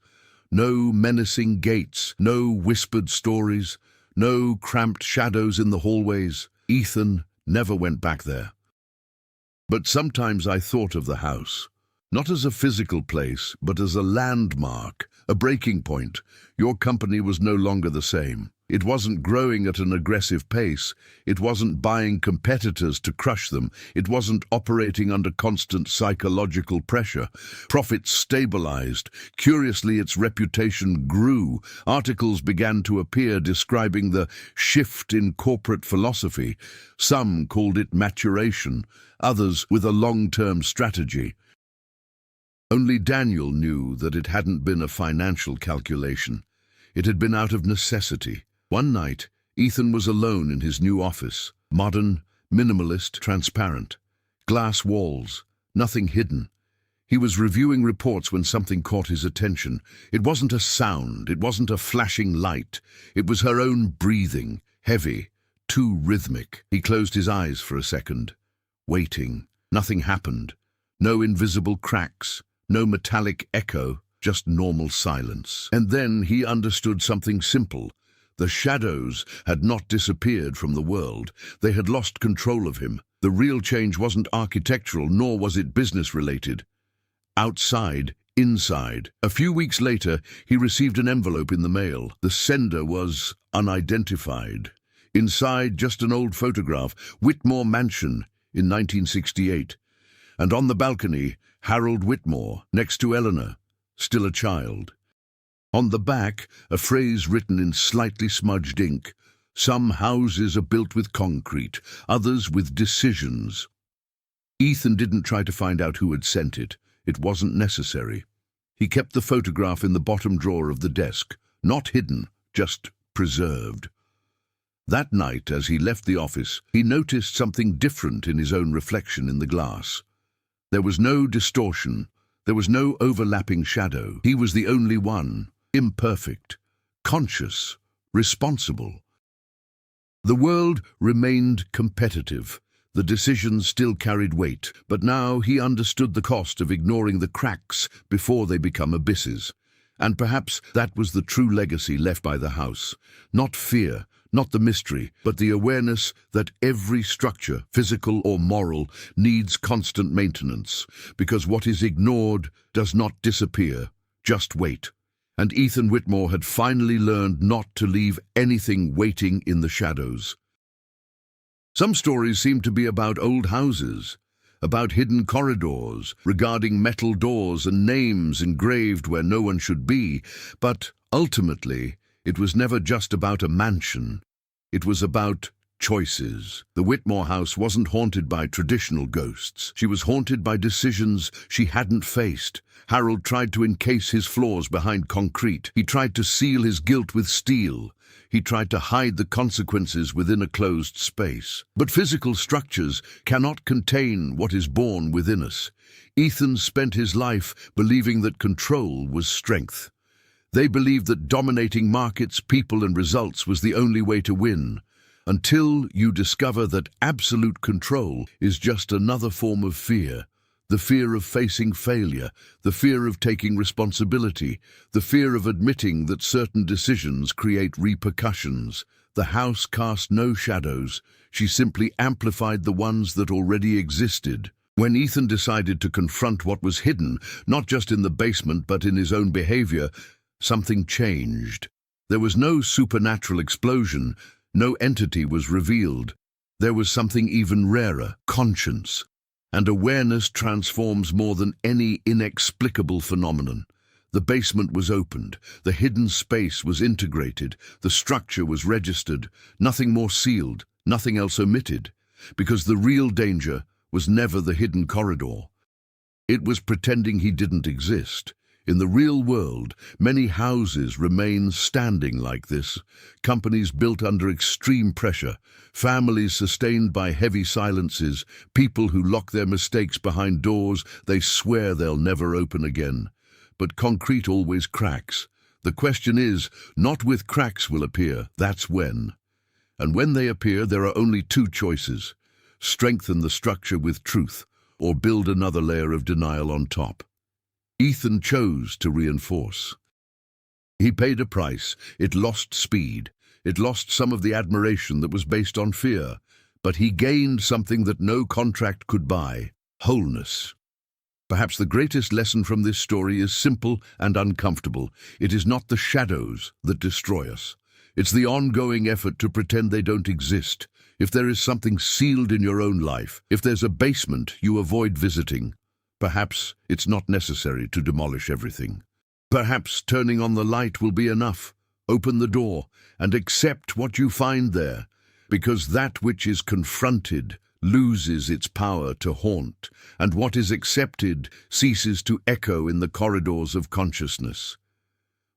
No menacing gates, no whispered stories, no cramped shadows in the hallways. Ethan never went back there. But sometimes I thought of the house, not as a physical place, but as a landmark, a breaking point. Your company was no longer the same. It wasn't growing at an aggressive pace. It wasn't buying competitors to crush them. It wasn't operating under constant psychological pressure. Profits stabilized. Curiously, its reputation grew. Articles began to appear describing the shift in corporate philosophy. Some called it maturation, others with a long-term strategy. Only Daniel knew that it hadn't been a financial calculation. It had been out of necessity. One night, Ethan was alone in his new office. Modern, minimalist, transparent. Glass walls, nothing hidden. He was reviewing reports when something caught his attention. It wasn't a sound, it wasn't a flashing light. It was her own breathing, heavy, too rhythmic. He closed his eyes for a second, waiting. Nothing happened. No invisible cracks, no metallic echo, just normal silence. And then he understood something simple. The shadows had not disappeared from the world. They had lost control of him. The real change wasn't architectural, nor was it business-related. Outside, inside. A few weeks later, he received an envelope in the mail. The sender was unidentified. Inside, just an old photograph, Whitmore Mansion in 1968. And on the balcony, Harold Whitmore, next to Eleanor, still a child. On the back, a phrase written in slightly smudged ink. Some houses are built with concrete, others with decisions. Ethan didn't try to find out who had sent it. It wasn't necessary. He kept the photograph in the bottom drawer of the desk, not hidden, just preserved. That night, as he left the office, he noticed something different in his own reflection in the glass. There was no distortion. There was no overlapping shadow. He was the only one. Imperfect, conscious, responsible. The world remained competitive. The decisions still carried weight, but now he understood the cost of ignoring the cracks before they become abysses. And perhaps that was the true legacy left by the house. Not fear, not the mystery, but the awareness that every structure, physical or moral, needs constant maintenance, because what is ignored does not disappear. Just wait. And Ethan Whitmore had finally learned not to leave anything waiting in the shadows. Some stories seem to be about old houses, about hidden corridors, regarding metal doors and names engraved where no one should be, but ultimately, it was never just about a mansion. It was about choices. The Whitmore house wasn't haunted by traditional ghosts. She was haunted by decisions she hadn't faced. Harold tried to encase his flaws behind concrete. He tried to seal his guilt with steel. He tried to hide the consequences within a closed space. But physical structures cannot contain what is born within us. Ethan spent his life believing that control was strength. They believed that dominating markets, people, and results was the only way to win, until you discover that absolute control is just another form of fear. The fear of facing failure, the fear of taking responsibility, the fear of admitting that certain decisions create repercussions. The house cast no shadows. She simply amplified the ones that already existed. When Ethan decided to confront what was hidden, not just in the basement but in his own behavior, something changed. There was no supernatural explosion, no entity was revealed. There was something even rarer, conscience. And awareness transforms more than any inexplicable phenomenon. The basement was opened, the hidden space was integrated, the structure was registered, nothing more sealed, nothing else omitted, because the real danger was never the hidden corridor. It was pretending he didn't exist. In the real world, many houses remain standing like this, companies built under extreme pressure, families sustained by heavy silences, people who lock their mistakes behind doors they swear they'll never open again. But concrete always cracks. The question is, not with cracks will appear, that's when. And when they appear, there are only two choices: strengthen the structure with truth, or build another layer of denial on top. Ethan chose to reinforce. He paid a price. It lost speed. It lost some of the admiration that was based on fear. But he gained something that no contract could buy: wholeness. Perhaps the greatest lesson from this story is simple and uncomfortable. It is not the shadows that destroy us. It's the ongoing effort to pretend they don't exist. If there is something sealed in your own life, if there's a basement you avoid visiting, perhaps it's not necessary to demolish everything. Perhaps turning on the light will be enough. Open the door and accept what you find there, because that which is confronted loses its power to haunt, and what is accepted ceases to echo in the corridors of consciousness.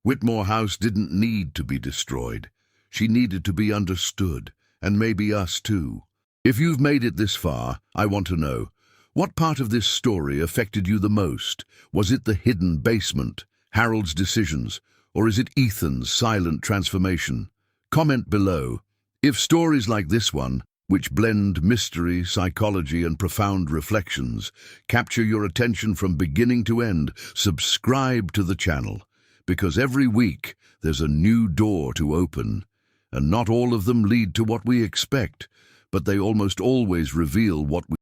Whitmore House didn't need to be destroyed. She needed to be understood, and maybe us too. If you've made it this far, I want to know, what part of this story affected you the most? Was it the hidden basement, Harold's decisions, or is it Ethan's silent transformation? Comment below. If stories like this one, which blend mystery, psychology, and profound reflections, capture your attention from beginning to end, subscribe to the channel, because every week there's a new door to open, and not all of them lead to what we expect, but they almost always reveal what we